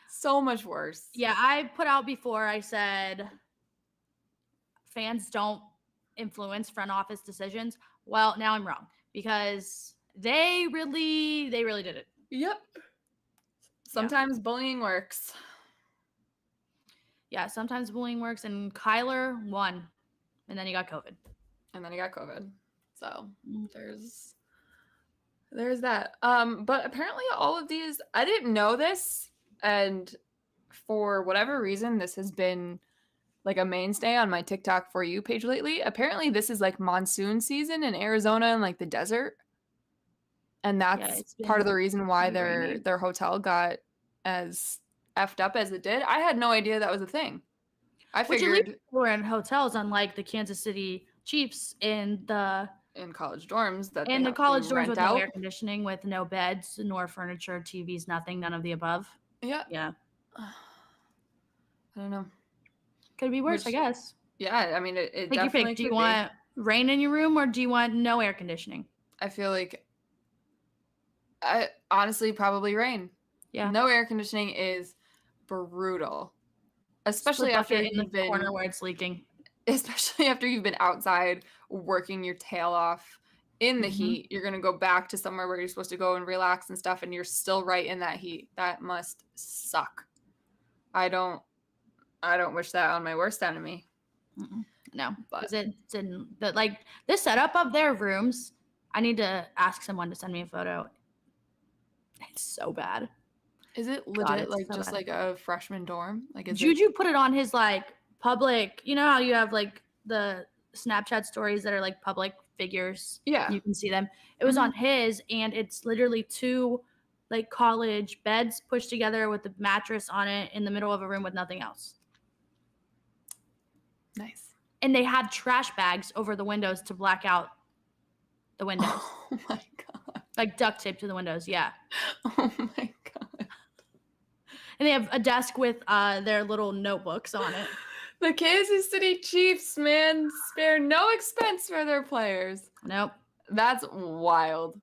Speaker 2: So much worse.
Speaker 1: Yeah, I put out before, I said fans don't influence front office decisions. Well, now I'm wrong because they really did it.
Speaker 2: Yep. Sometimes bullying works.
Speaker 1: Yeah, sometimes bullying works, and Kyler won, and then he got COVID.
Speaker 2: So there's that. But apparently all of these, I didn't know this, and for whatever reason, this has been like a mainstay on my TikTok For You page lately. Apparently this is like monsoon season in Arizona and like the desert. And that's part of the reason why their hotel got as effed up as it did. I had no idea that was a thing. I figured
Speaker 1: we're in hotels, unlike the Kansas City Chiefs in
Speaker 2: college dorms
Speaker 1: the college dorms with no air conditioning, with no beds, nor furniture, TVs, nothing, none of the above.
Speaker 2: Yeah.
Speaker 1: I
Speaker 2: don't know.
Speaker 1: Could be worse, I guess.
Speaker 2: Yeah, I mean, it
Speaker 1: definitely could be. Do you want rain in your room or do you want no air conditioning?
Speaker 2: I feel like honestly probably rain.
Speaker 1: Yeah.
Speaker 2: No air conditioning is brutal. Especially after you've been
Speaker 1: corner where it's leaking.
Speaker 2: Especially after you've been outside working your tail off in the heat. You're going to go back to somewhere where you're supposed to go and relax and stuff, and you're still right in that heat. That must suck. I don't wish that on my worst enemy.
Speaker 1: No, because it's in the setup of their rooms. I need to ask someone to send me a photo. It's so bad.
Speaker 2: Is it legit just like a freshman dorm? Like
Speaker 1: Juju put it on his like public, you know how you have like the Snapchat stories that are like public figures?
Speaker 2: Yeah.
Speaker 1: You can see them. It was on his, and it's literally 2 like college beds pushed together with the mattress on it in the middle of a room with nothing else.
Speaker 2: Nice.
Speaker 1: And they had trash bags over the windows to black out the windows.
Speaker 2: Oh my God.
Speaker 1: Like duct tape to the windows, yeah.
Speaker 2: Oh my God.
Speaker 1: And they have a desk with their little notebooks on it.
Speaker 2: The Kansas City Chiefs, man, spare no expense for their players.
Speaker 1: Nope.
Speaker 2: That's wild.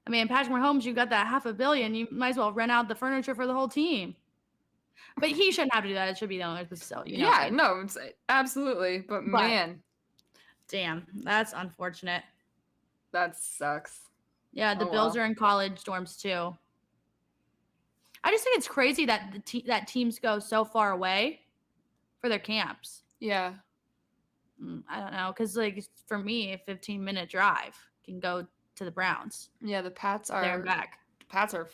Speaker 1: I mean, Patrick Mahomes, you got that $500 million. You might as well rent out the furniture for the whole team. But he shouldn't have to do that. It should be the owners to sell.
Speaker 2: Yeah, no, absolutely. But man.
Speaker 1: Damn, that's unfortunate.
Speaker 2: That sucks.
Speaker 1: Yeah, the Bills are in college dorms too. I just think it's crazy that that teams go so far away for their camps.
Speaker 2: Yeah.
Speaker 1: I don't know, because like for me, a 15-minute drive can go to the Browns.
Speaker 2: Yeah, the Pats are
Speaker 1: there and back.
Speaker 2: The Pats are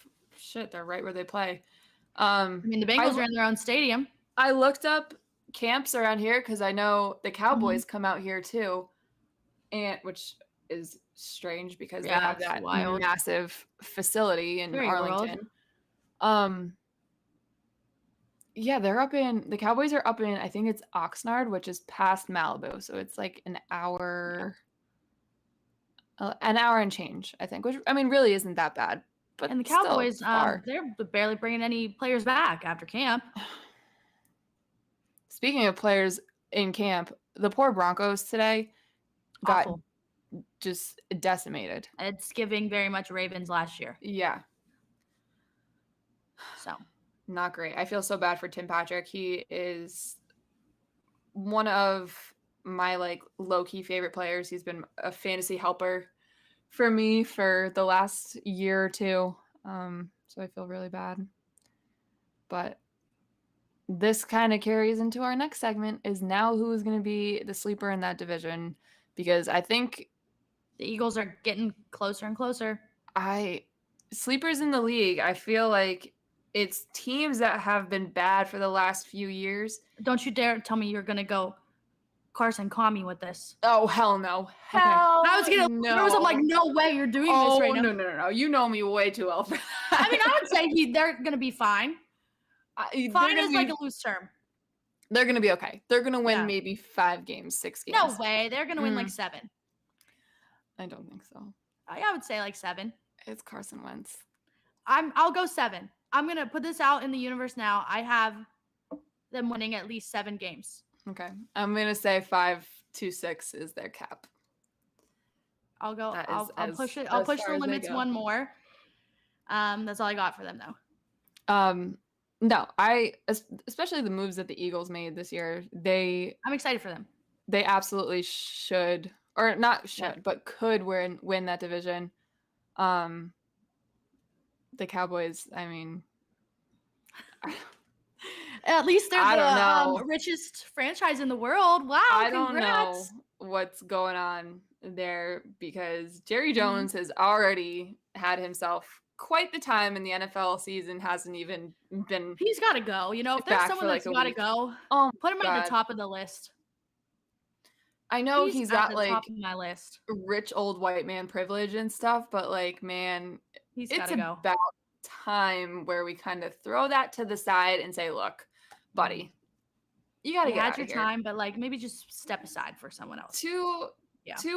Speaker 2: they're right where they play.
Speaker 1: I mean, the Bengals are in their own stadium.
Speaker 2: I looked up camps around here because I know the Cowboys come out here too, and which is strange because they have that massive facility in Arlington. Yeah, the Cowboys are up in, I think it's Oxnard, which is past Malibu. So it's like an hour and change, I think, which, I mean, really isn't that bad, but
Speaker 1: And the
Speaker 2: still
Speaker 1: Cowboys,
Speaker 2: far.
Speaker 1: they're barely bringing any players back after camp.
Speaker 2: Speaking of players in camp, the poor Broncos today got
Speaker 1: Awful.
Speaker 2: just decimated.
Speaker 1: It's giving very much Ravens last year.
Speaker 2: Yeah.
Speaker 1: So
Speaker 2: Not great. I feel so bad for Tim Patrick. He is one of my like low-key favorite players. He's been a fantasy helper for me for the last year or two. So I feel really bad. But this kind of carries into our next segment, is now who is going to be the sleeper in that division, because I think
Speaker 1: the Eagles are getting closer and closer.
Speaker 2: Sleepers in the league, I feel like it's teams that have been bad for the last few years.
Speaker 1: Don't you dare tell me you're going to go Carson, call me with this.
Speaker 2: Oh, hell no. Hell
Speaker 1: I was gonna
Speaker 2: no.
Speaker 1: I'm like, no way you're doing this right now.
Speaker 2: No. You know me way too well for that.
Speaker 1: I mean, I would say they're going to be fine. Fine is like a loose term.
Speaker 2: They're going to be okay. They're going to win maybe 5 games, 6 games.
Speaker 1: No way. They're going to win like 7.
Speaker 2: I don't think so.
Speaker 1: I would say like 7.
Speaker 2: It's Carson Wentz.
Speaker 1: I'll go 7. I'm going to put this out in the universe now. I have them winning at least 7 games.
Speaker 2: Okay. I'm going to say 5-6 is their cap.
Speaker 1: I'll go. I'll push it. I'll push the limits one more. That's all I got for them though.
Speaker 2: No, especially the moves that the Eagles made this year.
Speaker 1: I'm excited for them.
Speaker 2: They absolutely should, or not should, but could win that division. The Cowboys, I mean,
Speaker 1: at least they're the richest franchise in the world. Wow,
Speaker 2: I don't know what's going on there, because Jerry Jones has already had himself quite the time in the NFL season. Hasn't even been.
Speaker 1: He's got to go. You know, if there's someone that's got to go, put him at the top of the list.
Speaker 2: I know he's got like
Speaker 1: top of my list.
Speaker 2: Rich old white man privilege and stuff, but like, man, it's about time where we kind of throw that to the side and say, look, buddy, you got to get out of here.
Speaker 1: Your time, but like maybe just step aside for someone else.
Speaker 2: Too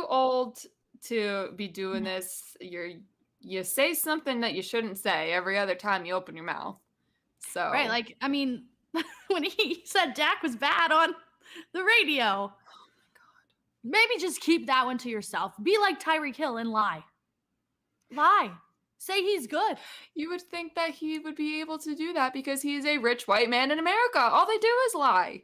Speaker 2: old to be doing this. You say something that you shouldn't say every other time you open your mouth. So
Speaker 1: right, like, I mean, when he said Dak was bad on the radio, oh my God, maybe just keep that one to yourself. Be like Tyreek Hill and lie. Say he's good.
Speaker 2: You would think that he would be able to do that because he's a rich white man in America. All they do is lie.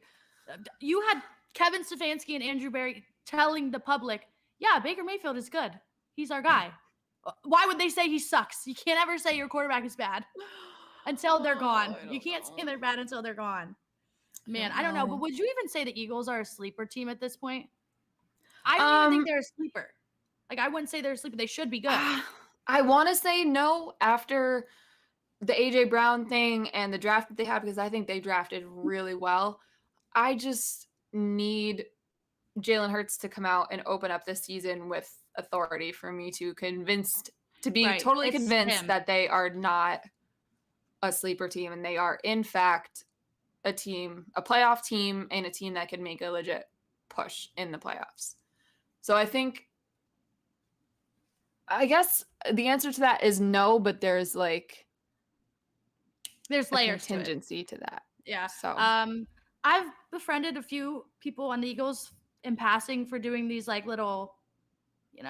Speaker 1: You had Kevin Stefanski and Andrew Berry telling the public, yeah, Baker Mayfield is good. He's our guy. Why would they say he sucks? You can't ever say your quarterback is bad until they're gone. You can't say they're bad until they're gone. Man, I don't know. But would you even say the Eagles are a sleeper team at this point? I don't even think they're a sleeper. Like, I wouldn't say they're a sleeper. They should be good.
Speaker 2: I want to say no after the A.J. Brown thing and the draft that they had, because I think they drafted really well. I just need Jalen Hurts to come out and open up this season with authority for me to be totally convinced that they are not a sleeper team and they are in fact a playoff team, and a team that can make a legit push in the playoffs. So I guess the answer to that is no, but there's
Speaker 1: layers
Speaker 2: contingency to that.
Speaker 1: Yeah. So I've befriended a few people on the Eagles in passing for doing these like little,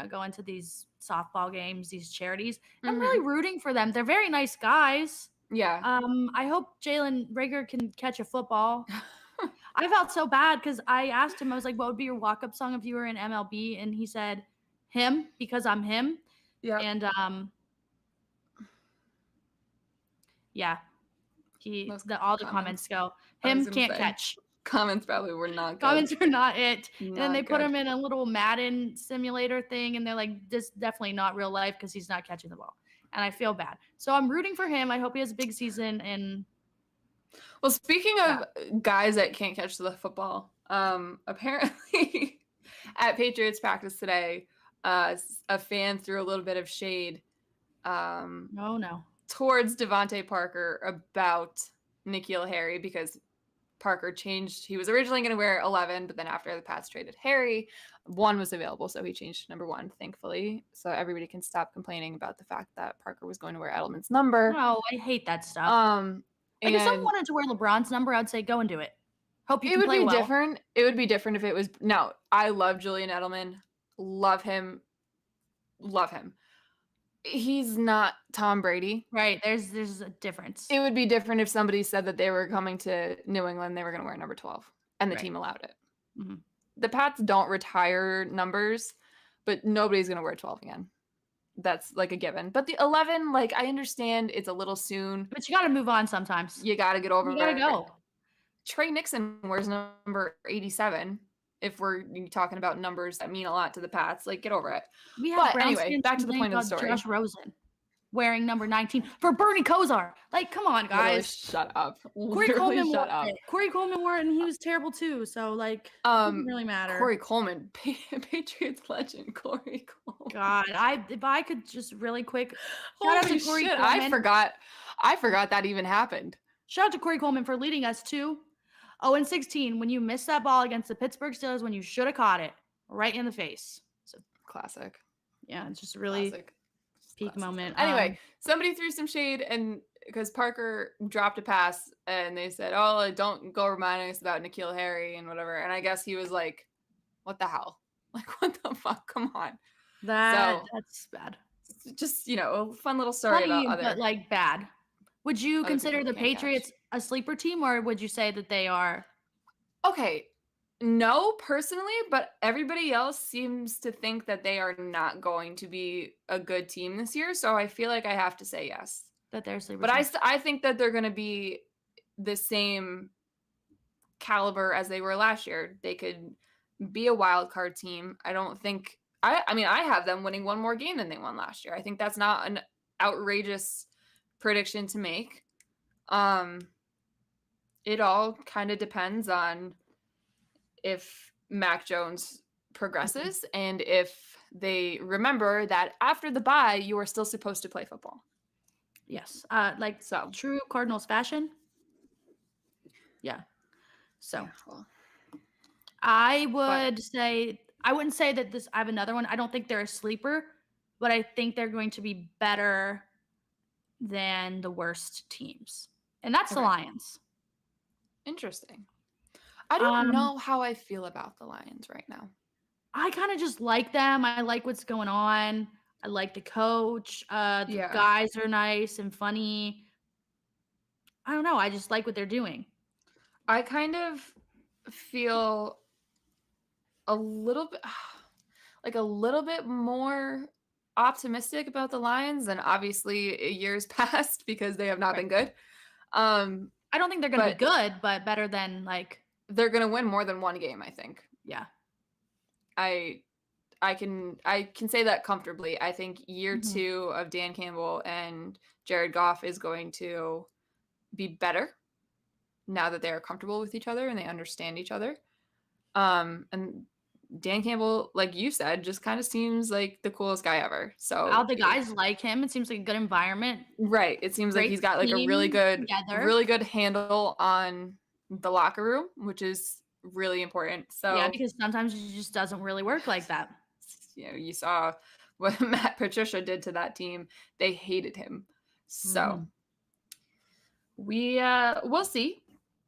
Speaker 1: going to these softball games, these charities. I'm really rooting for them. They're very nice guys.
Speaker 2: Yeah.
Speaker 1: I hope Jalen Rager can catch a football. I felt so bad because I asked him, I was like, what would be your walk-up song if you were in MLB? And he said, him, because I'm him. Yeah. And yeah. All the comments go, him can't catch.
Speaker 2: Comments probably were not good.
Speaker 1: Comments were not it. And then they put him in a little Madden simulator thing, and they're like, this is definitely not real life because he's not catching the ball. And I feel bad. So I'm rooting for him. I hope he has a big season. And
Speaker 2: well, speaking of guys that can't catch the football, apparently at Patriots practice today, a fan threw a little bit of shade towards Devontae Parker about N'Keal Harry because Parker changed. He was originally going to wear 11, but then after the Pats traded Harry, 1 was available, so he changed to number 1, thankfully. So everybody can stop complaining about the fact that Parker was going to wear Edelman's number.
Speaker 1: No, I hate that stuff. Like if someone wanted to wear LeBron's number, I'd say go and do it. Hope you can play well.
Speaker 2: Different. It would be different if it was. No, I love Julian Edelman. Love him. Love him. He's not Tom Brady.
Speaker 1: Right. There's a difference.
Speaker 2: It would be different if somebody said that they were coming to New England, they were going to wear number 12, and the team allowed it. Mm-hmm. The Pats don't retire numbers, but nobody's going to wear 12 again. That's like a given. But the 11, like, I understand it's a little soon.
Speaker 1: But you got to move on sometimes.
Speaker 2: You got to get over it.
Speaker 1: You got to go.
Speaker 2: Trey Nixon wears number 87. If we're talking about numbers that mean a lot to the Pats, like, get over it. But anyway, back to the point of the story.
Speaker 1: Josh Rosen wearing number 19 for Bernie Kosar. Like, come on, guys.
Speaker 2: Literally, shut up. Corey Coleman
Speaker 1: wore it, and he was terrible too. So, like, it doesn't really matter.
Speaker 2: Corey Coleman, Patriots legend, Corey Coleman.
Speaker 1: God, if I could just really quick shout out to Corey Coleman.
Speaker 2: I forgot that even happened.
Speaker 1: Shout out to Corey Coleman for leading us to 0-16 when you missed that ball against the Pittsburgh Steelers when you should have caught it right in the face. So
Speaker 2: classic.
Speaker 1: Yeah, it's just a really peak moment.
Speaker 2: Anyway, somebody threw some shade, and because Parker dropped a pass, and they said, "Oh, don't go reminding us about N'Keal Harry and whatever." And I guess he was like, "What the hell? Like, what the fuck? Come on."
Speaker 1: That's bad.
Speaker 2: Just a fun little story about other,
Speaker 1: but like bad. Would you consider the Patriots a sleeper team, or would you say that they are?
Speaker 2: Okay, no, personally, but everybody else seems to think that they are not going to be a good team this year. So I feel like I have to say yes.
Speaker 1: That they're a sleeper
Speaker 2: team.
Speaker 1: But
Speaker 2: I think that they're going to be the same caliber as they were last year. They could be a wild card team. I don't think I have them winning one more game than they won last year. I think that's not an outrageous prediction to make. It all kind of depends on if Mac Jones progresses and if they remember that after the bye you are still supposed to play football.
Speaker 1: Yes. True Cardinals fashion. Yeah. So
Speaker 2: yeah, well,
Speaker 1: I wouldn't say that this. I have another one. I don't think they're a sleeper, but I think they're going to be better than the worst teams, and that's the Lions.
Speaker 2: Interesting. I don't know how I feel about the Lions right now.
Speaker 1: I kind of just like them. I like what's going on. I like the coach. The guys are nice and funny. I don't know. I just like what they're doing.
Speaker 2: I kind of feel a little bit more optimistic about the Lions than obviously years past because they have not been good.
Speaker 1: I don't think they're going to be good, but better than
Speaker 2: they're going to win more than one game, I think.
Speaker 1: Yeah.
Speaker 2: I can say that comfortably. I think year 2 of Dan Campbell and Jared Goff is going to be better now that they are comfortable with each other and they understand each other. And Dan Campbell, like you said, just kind of seems like the coolest guy ever. So
Speaker 1: all the guys like him. It seems like a good environment.
Speaker 2: Right. It seems like he's got like a really good handle on the locker room, which is really important. So
Speaker 1: yeah, because sometimes it just doesn't really work like that.
Speaker 2: You saw what Matt Patricia did to that team. They hated him. So we'll see.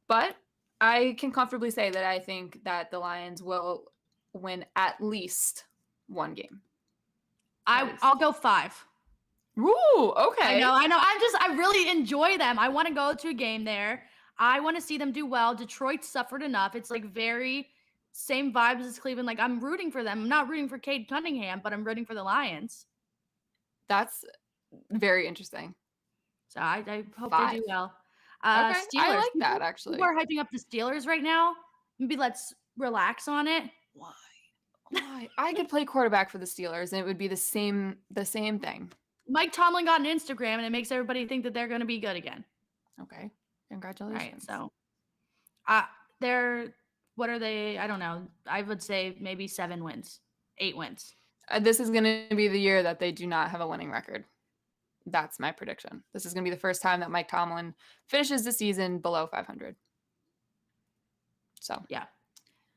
Speaker 2: But I can comfortably say that I think that the Lions will win at least one game.
Speaker 1: I'll go 5.
Speaker 2: Ooh, okay.
Speaker 1: I know. I really enjoy them. I want to go to a game there. I want to see them do well. Detroit suffered enough. It's like very same vibes as Cleveland. Like, I'm rooting for them. I'm not rooting for Cade Cunningham, but I'm rooting for the Lions.
Speaker 2: That's very interesting.
Speaker 1: So I hope they do well.
Speaker 2: Okay.
Speaker 1: Steelers.
Speaker 2: I like that, actually.
Speaker 1: People are hyping up the Steelers right now. Maybe let's relax on it.
Speaker 2: Why? I could play quarterback for the Steelers, and it would be the same thing.
Speaker 1: Mike Tomlin got an Instagram, and it makes everybody think that they're going to be good again.
Speaker 2: Okay. Congratulations.
Speaker 1: Right, so what are they? I don't know. I would say maybe 7 wins, 8 wins.
Speaker 2: This is going to be the year that they do not have a winning record. That's my prediction. This is going to be the first time that Mike Tomlin finishes the season below 500. So,
Speaker 1: yeah.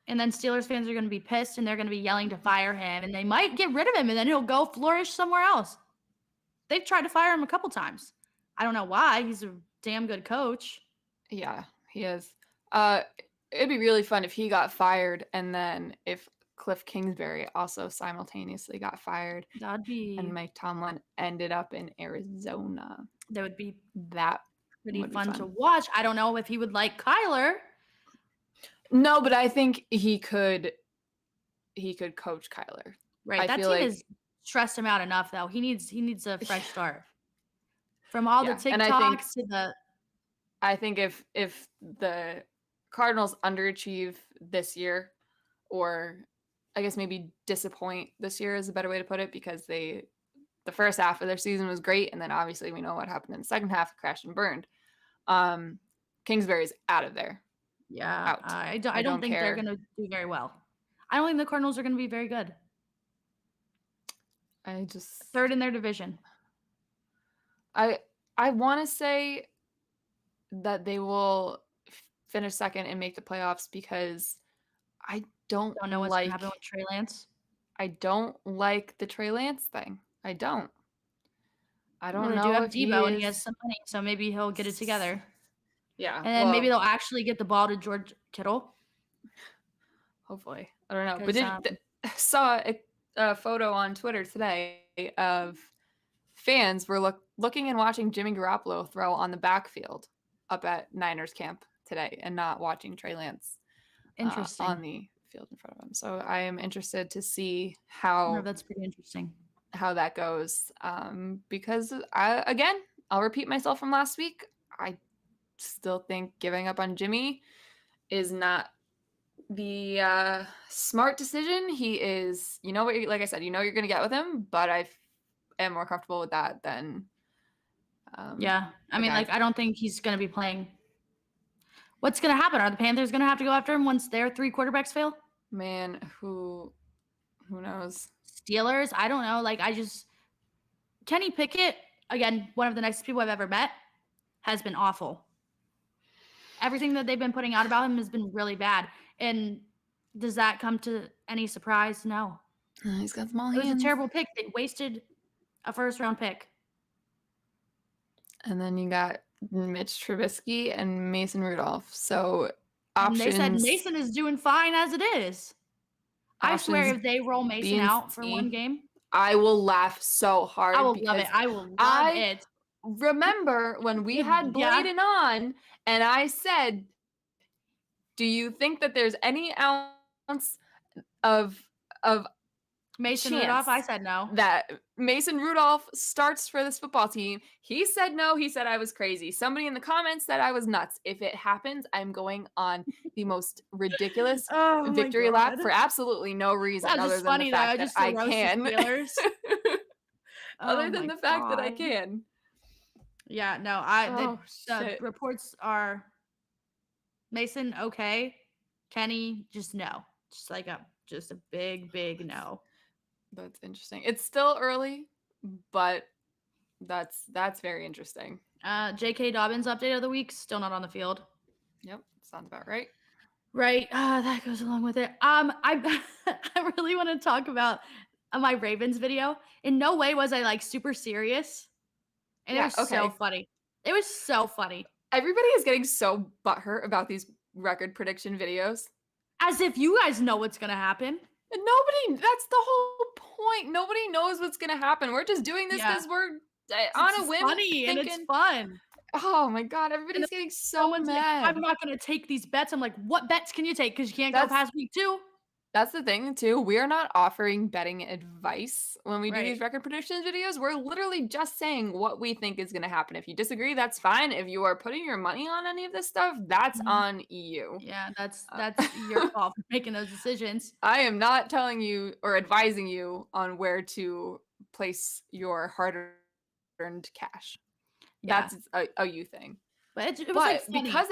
Speaker 1: And then Steelers fans are going to be pissed and they're going to be yelling to fire him, and they might get rid of him and then he'll go flourish somewhere else. They've tried to fire him a couple times. I don't know why. He's a damn good coach.
Speaker 2: Yeah, he is. It'd be really fun if he got fired and then if Cliff Kingsbury also simultaneously got fired.
Speaker 1: That'd be.
Speaker 2: And Mike Tomlin ended up in Arizona.
Speaker 1: That would be
Speaker 2: pretty
Speaker 1: fun to watch. I don't know if he would like Kyler.
Speaker 2: No, but I think he could coach Kyler.
Speaker 1: Right. That team has stressed him out enough, though. He needs a fresh start. From all the TikToks to the.
Speaker 2: I think if the Cardinals underachieve this year, or I guess maybe disappoint this year is a better way to put it, because the first half of their season was great, and then obviously we know what happened in the second half, crashed and burned. Kingsbury's out of there.
Speaker 1: Yeah, I don't think they're going to do very well. I don't think the Cardinals are going to be very good. Third in their division.
Speaker 2: I want to say that they will finish second and make the playoffs, because I don't
Speaker 1: know what's going to happen with Trey Lance.
Speaker 2: I don't like the Trey Lance thing. I don't know. They
Speaker 1: do have Debo and he has some money, so maybe he'll get it together.
Speaker 2: Yeah.
Speaker 1: And then maybe they'll actually get the ball to George Kittle.
Speaker 2: Hopefully. I don't know. But I saw a photo on Twitter today of fans were looking and watching Jimmy Garoppolo throw on the backfield up at Niners camp today and not watching Trey Lance on the field in front of him. So I am interested to see how
Speaker 1: that's pretty interesting.
Speaker 2: How that goes. Because I'll repeat myself from last week. I still think giving up on Jimmy is not the smart decision. He is, like I said, you're going to get with him, but I am more comfortable with that than.
Speaker 1: I mean, I don't think he's going to be playing. What's going to happen? Are the Panthers going to have to go after him once their 3 quarterbacks fail?
Speaker 2: Man, who knows?
Speaker 1: Steelers? I don't know. Kenny Pickett, again, one of the nicest people I've ever met, has been awful. Everything that they've been putting out about him has been really bad. And does that come to any surprise? No.
Speaker 2: He's got small hands.
Speaker 1: It was a terrible pick. They wasted a first-round pick.
Speaker 2: And then you got Mitch Trubisky and Mason Rudolph. So options.
Speaker 1: And they said Mason is doing fine as it is. I swear if they roll Mason out for one game,
Speaker 2: I will laugh so hard.
Speaker 1: I will love it. I will love it.
Speaker 2: Remember when we had Bladen on and I said, do you think that there's any ounce of
Speaker 1: Mason Rudolph? I said no.
Speaker 2: That Mason Rudolph starts for this football team. He said no. He said I was crazy. Somebody in the comments said I was nuts. If it happens, I'm going on the most ridiculous victory lap for absolutely no reason other than the fact that I can. Other than the fact that I can.
Speaker 1: Yeah, no, the reports are Mason okay, Kenny just no, just a big no.
Speaker 2: That's interesting. It's still early, but that's very interesting.
Speaker 1: J.K. Dobbins update of the week, still not on the field.
Speaker 2: Yep, sounds about right.
Speaker 1: Right, that goes along with it. I really want to talk about my Ravens video. In no way was I super serious. And it was so funny. It was so funny.
Speaker 2: Everybody is getting so butthurt about these record prediction videos.
Speaker 1: As if you guys know what's going to happen.
Speaker 2: That's the whole point. Nobody knows what's going to happen. We're just doing this because we're on a whim.
Speaker 1: It's funny and it's fun.
Speaker 2: Oh my God. Everybody's getting so mad.
Speaker 1: I'm not going to take these bets. I'm like, what bets can you take? Because you can't go past week 2.
Speaker 2: That's the thing too. We are not offering betting advice when we do these record predictions videos. We're literally just saying what we think is going to happen. If you disagree, that's fine. If you are putting your money on any of this stuff, that's on you.
Speaker 1: Yeah, that's your fault for making those decisions.
Speaker 2: I am not telling you or advising you on where to place your hard-earned cash. Yeah. That's a you thing.
Speaker 1: But
Speaker 2: because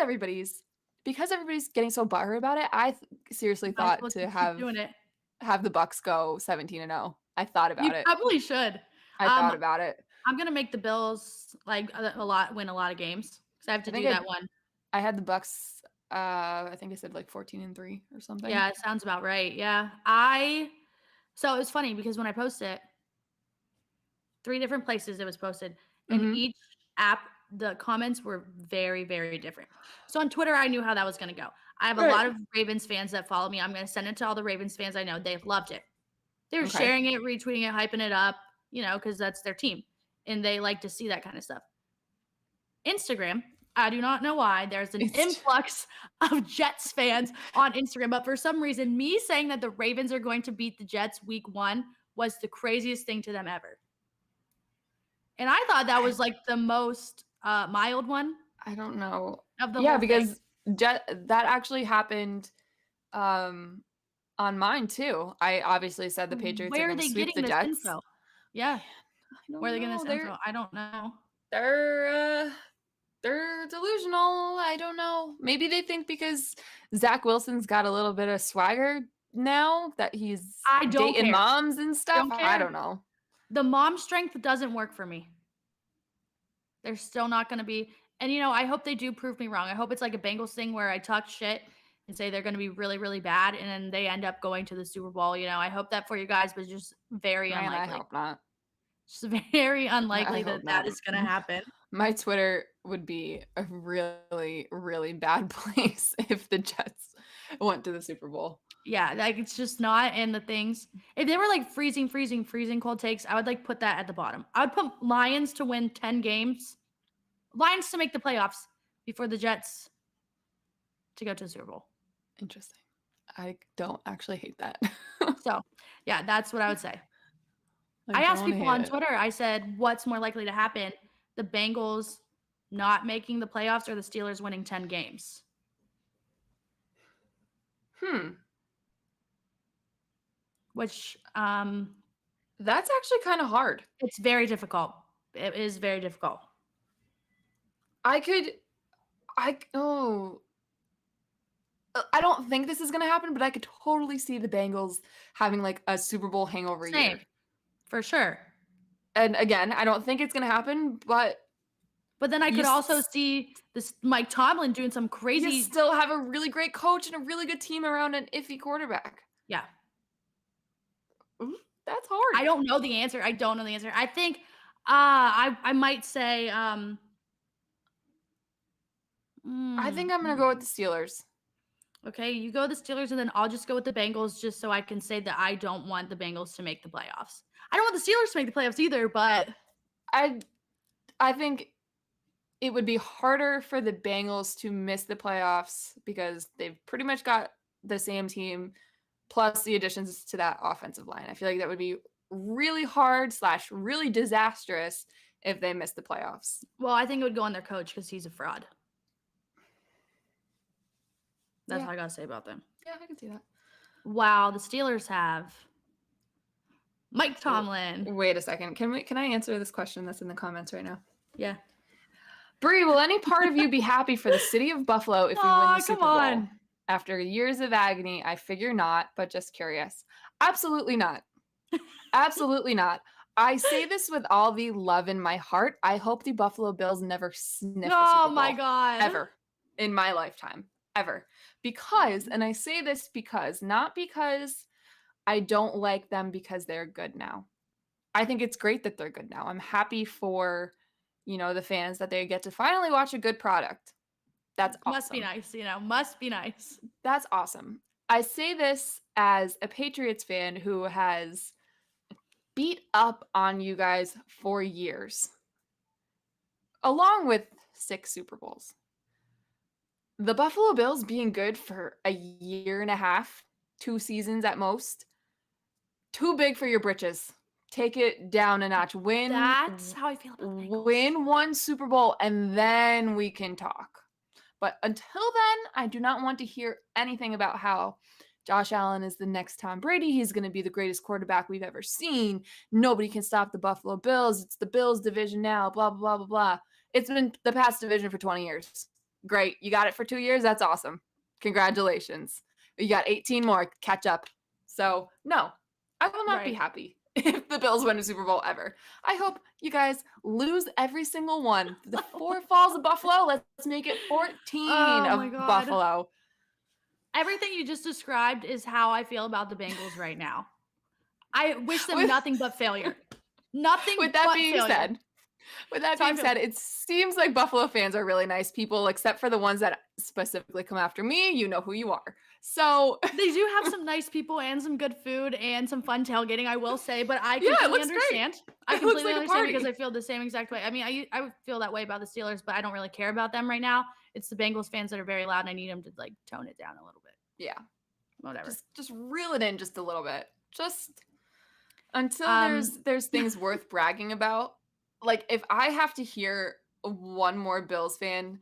Speaker 2: everybody's getting so butthurt about it, I seriously thought to have the Bucs go 17-0. I thought about it.
Speaker 1: You probably should.
Speaker 2: I thought about it.
Speaker 1: I'm gonna make the Bills like win a lot of games because I have to do that one.
Speaker 2: I had the Bucks. I think I said like 14-3 or something.
Speaker 1: Yeah, it sounds about right. Yeah, so it was funny because when I posted it, 3 different places it was posted, and each app the comments were very, very different. So on Twitter, I knew how that was gonna go. I have a lot of Ravens fans that follow me. I'm gonna send it to all the Ravens fans I know. They've loved it. They were sharing it, retweeting it, hyping it up, because that's their team, and they like to see that kind of stuff. Instagram, I do not know why. There's an influx of Jets fans on Instagram, but for some reason, me saying that the Ravens are going to beat the Jets week 1 was the craziest thing to them ever. And I thought that was like the most mild one.
Speaker 2: I don't know.
Speaker 1: Of the whole
Speaker 2: because that actually happened on mine too. I obviously said the Patriots are going to sweep the Jets.
Speaker 1: Info? Yeah. Where are they getting this info? I don't know.
Speaker 2: They're delusional. I don't know. Maybe they think because Zach Wilson's got a little bit of swagger now that he's dating moms and stuff. I don't know.
Speaker 1: The mom strength doesn't work for me. They're still not going to be. And, I hope they do prove me wrong. I hope it's like a Bengals thing where I talk shit and say they're going to be really, really bad, and then they end up going to the Super Bowl. I hope that for you guys, but just very unlikely.
Speaker 2: I hope not.
Speaker 1: Just very unlikely that is going to happen.
Speaker 2: My Twitter would be a really, really bad place if the Jets went to the Super Bowl.
Speaker 1: Yeah, like it's just not in the things. If they were like freezing cold takes, I would like put that at the bottom. I would put Lions to win 10 games. Lions to make the playoffs before the Jets to go to the Super Bowl.
Speaker 2: Interesting. I don't actually hate that.
Speaker 1: So, yeah, that's what I would say. I asked people on Twitter, I said, what's more likely to happen? The Bengals not making the playoffs or the Steelers winning 10 games? Which,
Speaker 2: that's actually kind of hard.
Speaker 1: It's very difficult. It is very difficult.
Speaker 2: I don't think this is going to happen, but I could totally see the Bengals having like a Super Bowl hangover year.
Speaker 1: For sure.
Speaker 2: And again, I don't think it's going to happen, but
Speaker 1: then I could also see this Mike Tomlin doing some crazy.
Speaker 2: You still have a really great coach and a really good team around an iffy quarterback.
Speaker 1: Yeah.
Speaker 2: Ooh, that's hard.
Speaker 1: I don't know the answer. I think I might say
Speaker 2: I think I'm going to go with the Steelers.
Speaker 1: Okay, you go with the Steelers, and then I'll just go with the Bengals just so I can say that I don't want the Bengals to make the playoffs. I don't want the Steelers to make the playoffs either, but
Speaker 2: I think it would be harder for the Bengals to miss the playoffs because they've pretty much got the same team plus the additions to that offensive line. I feel like that would be really hard / really disastrous if they miss the playoffs.
Speaker 1: Well, I think it would go on their coach because he's a fraud. That's all I gotta say about them.
Speaker 2: Yeah, I can see that.
Speaker 1: Wow, the Steelers have Mike Tomlin.
Speaker 2: Wait a second. Can I answer this question that's in the comments right now?
Speaker 1: Yeah.
Speaker 2: Bree, will any part of you be happy for the city of Buffalo if we win the Super Bowl? After years of agony, I figure not, but just curious. Absolutely not. Absolutely not. I say this with all the love in my heart. I hope the Buffalo Bills never sniff the Super Bowl.
Speaker 1: Oh my God.
Speaker 2: Ever. In my lifetime. Ever. Because, and I say this because, not because I don't like them because they're good now. I think it's great that they're good now. I'm happy for, the fans that they get to finally watch a good product. That's awesome.
Speaker 1: Must be nice, must be nice.
Speaker 2: That's awesome. I say this as a Patriots fan who has beat up on you guys for years, along with 6 Super Bowls. The Buffalo Bills being good for a year and a half, 2 seasons at most, too big for your britches. Take it down a notch.
Speaker 1: That's how I feel about Bengals.
Speaker 2: Win 1 Super Bowl, and then we can talk. But until then, I do not want to hear anything about how Josh Allen is the next Tom Brady. He's going to be the greatest quarterback we've ever seen. Nobody can stop the Buffalo Bills. It's the Bills division now, blah, blah, blah, blah, blah. It's been the past division for 20 years. Great. You got it for 2 years. That's awesome. Congratulations. You got 18 more. Catch up. So, no, I will not be happy if the Bills win a Super Bowl ever. I hope you guys lose every single one. The 4 falls of Buffalo, let's make it 14 of Buffalo.
Speaker 1: Everything you just described is how I feel about the Bengals right now. I wish them nothing but failure. Nothing
Speaker 2: with that
Speaker 1: but
Speaker 2: being
Speaker 1: failure.
Speaker 2: said, with that being said, it seems like Buffalo fans are really nice people, except for the ones that specifically come after me. You know who you are. So
Speaker 1: they do have some nice people and some good food and some fun tailgating, I will say. But I completely understand. I completely understand because I feel the same exact way. I mean, I feel that way about the Steelers, but I don't really care about them right now. It's the Bengals fans that are very loud, and I need them to like tone it down a little bit.
Speaker 2: Yeah,
Speaker 1: whatever.
Speaker 2: Just reel it in just a little bit. Just until there's things worth bragging about. Like, if I have to hear one more Bills fan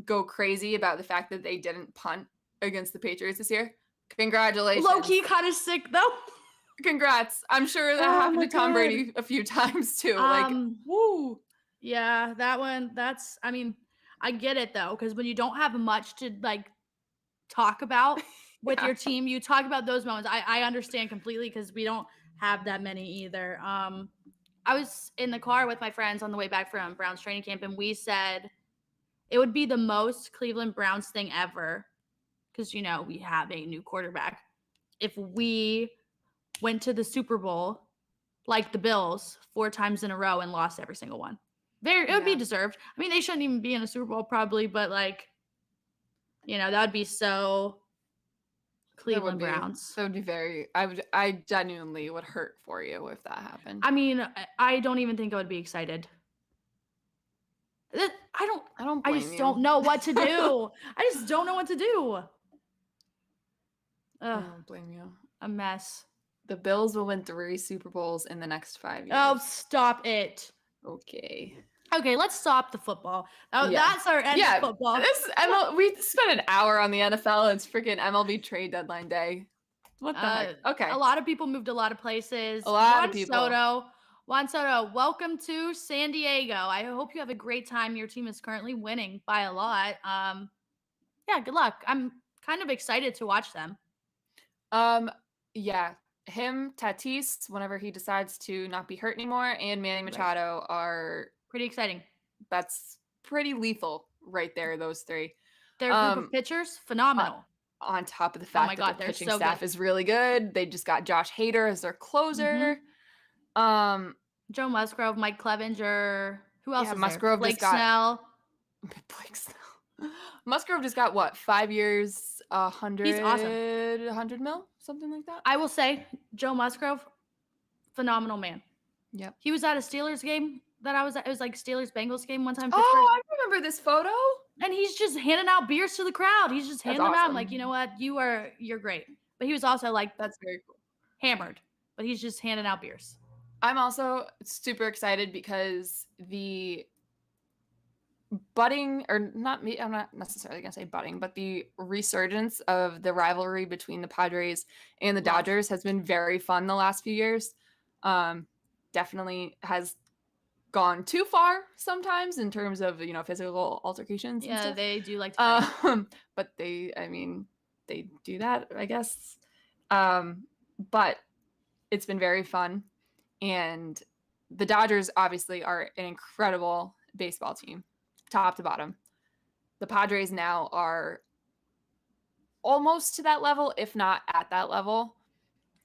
Speaker 2: go crazy about the fact that they didn't punt against the Patriots this year, congratulations.
Speaker 1: Low-key kind of sick, though.
Speaker 2: Congrats. I'm sure that happened to Tom Brady a few times, too. Woo.
Speaker 1: Yeah, that one, I mean, I get it, though, because when you don't have much to, like, talk about with your team, you talk about those moments. I understand completely because we don't have that many either. I was in the car with my friends on the way back from Browns training camp, and we said it would be the most Cleveland Browns thing ever because, you know, we have a new quarterback. If we went to the Super Bowl like the Bills 4 times in a row and lost every single one. It would be deserved. I mean, they shouldn't even be in a Super Bowl probably, but, like, you know, that would be so Cleveland Browns.
Speaker 2: That would be very, I genuinely would hurt for you if that happened.
Speaker 1: I mean, I don't even think I would be excited. I just don't know what to do. I just don't know what to do.
Speaker 2: I don't blame you.
Speaker 1: A mess.
Speaker 2: The Bills will win 3 Super Bowls in the next 5 years.
Speaker 1: Oh, stop it. Okay, let's stop the football. That's our end of football.
Speaker 2: We spent an hour on the NFL. It's freaking MLB trade deadline day. What the heck? Okay.
Speaker 1: A lot of people moved a lot of places. Juan Soto, welcome to San Diego. I hope you have a great time. Your team is currently winning by a lot. Yeah, good luck. I'm kind of excited to watch them.
Speaker 2: Yeah. Him, Tatis, whenever he decides to not be hurt anymore, and Manny Machado are
Speaker 1: pretty exciting.
Speaker 2: That's pretty lethal right there, those 3.
Speaker 1: Their group of pitchers, phenomenal.
Speaker 2: On top of the fact that their pitching staff is really good. They just got Josh Hader as their closer.
Speaker 1: Joe Musgrove, Mike Clevenger. Who else is
Speaker 2: Musgrove
Speaker 1: there? Blake Snell.
Speaker 2: Musgrove just got what? 5 years, 100.
Speaker 1: He's awesome.
Speaker 2: 100 mil, something like that.
Speaker 1: I will say, Joe Musgrove, phenomenal man.
Speaker 2: Yep.
Speaker 1: He was at a Steelers game that I was at. It was like Steelers-Bengals game one time.
Speaker 2: Oh, I remember this photo.
Speaker 1: And he's just handing out beers to the crowd. He's just handing them out. I'm like, you know what? You're great. But he was also like,
Speaker 2: that's very cool.
Speaker 1: Hammered. But he's just handing out beers.
Speaker 2: I'm also super excited because the budding, or not me, I'm not necessarily going to say budding, but the resurgence of the rivalry between the Padres and the Dodgers has been very fun the last few years. Definitely has gone too far sometimes in terms of, you know, physical altercations.
Speaker 1: Yeah,
Speaker 2: and stuff.
Speaker 1: They do like to fight.
Speaker 2: But they do that, I guess. But it's been very fun. And the Dodgers obviously are an incredible baseball team, top to bottom. The Padres now are almost to that level, if not at that level.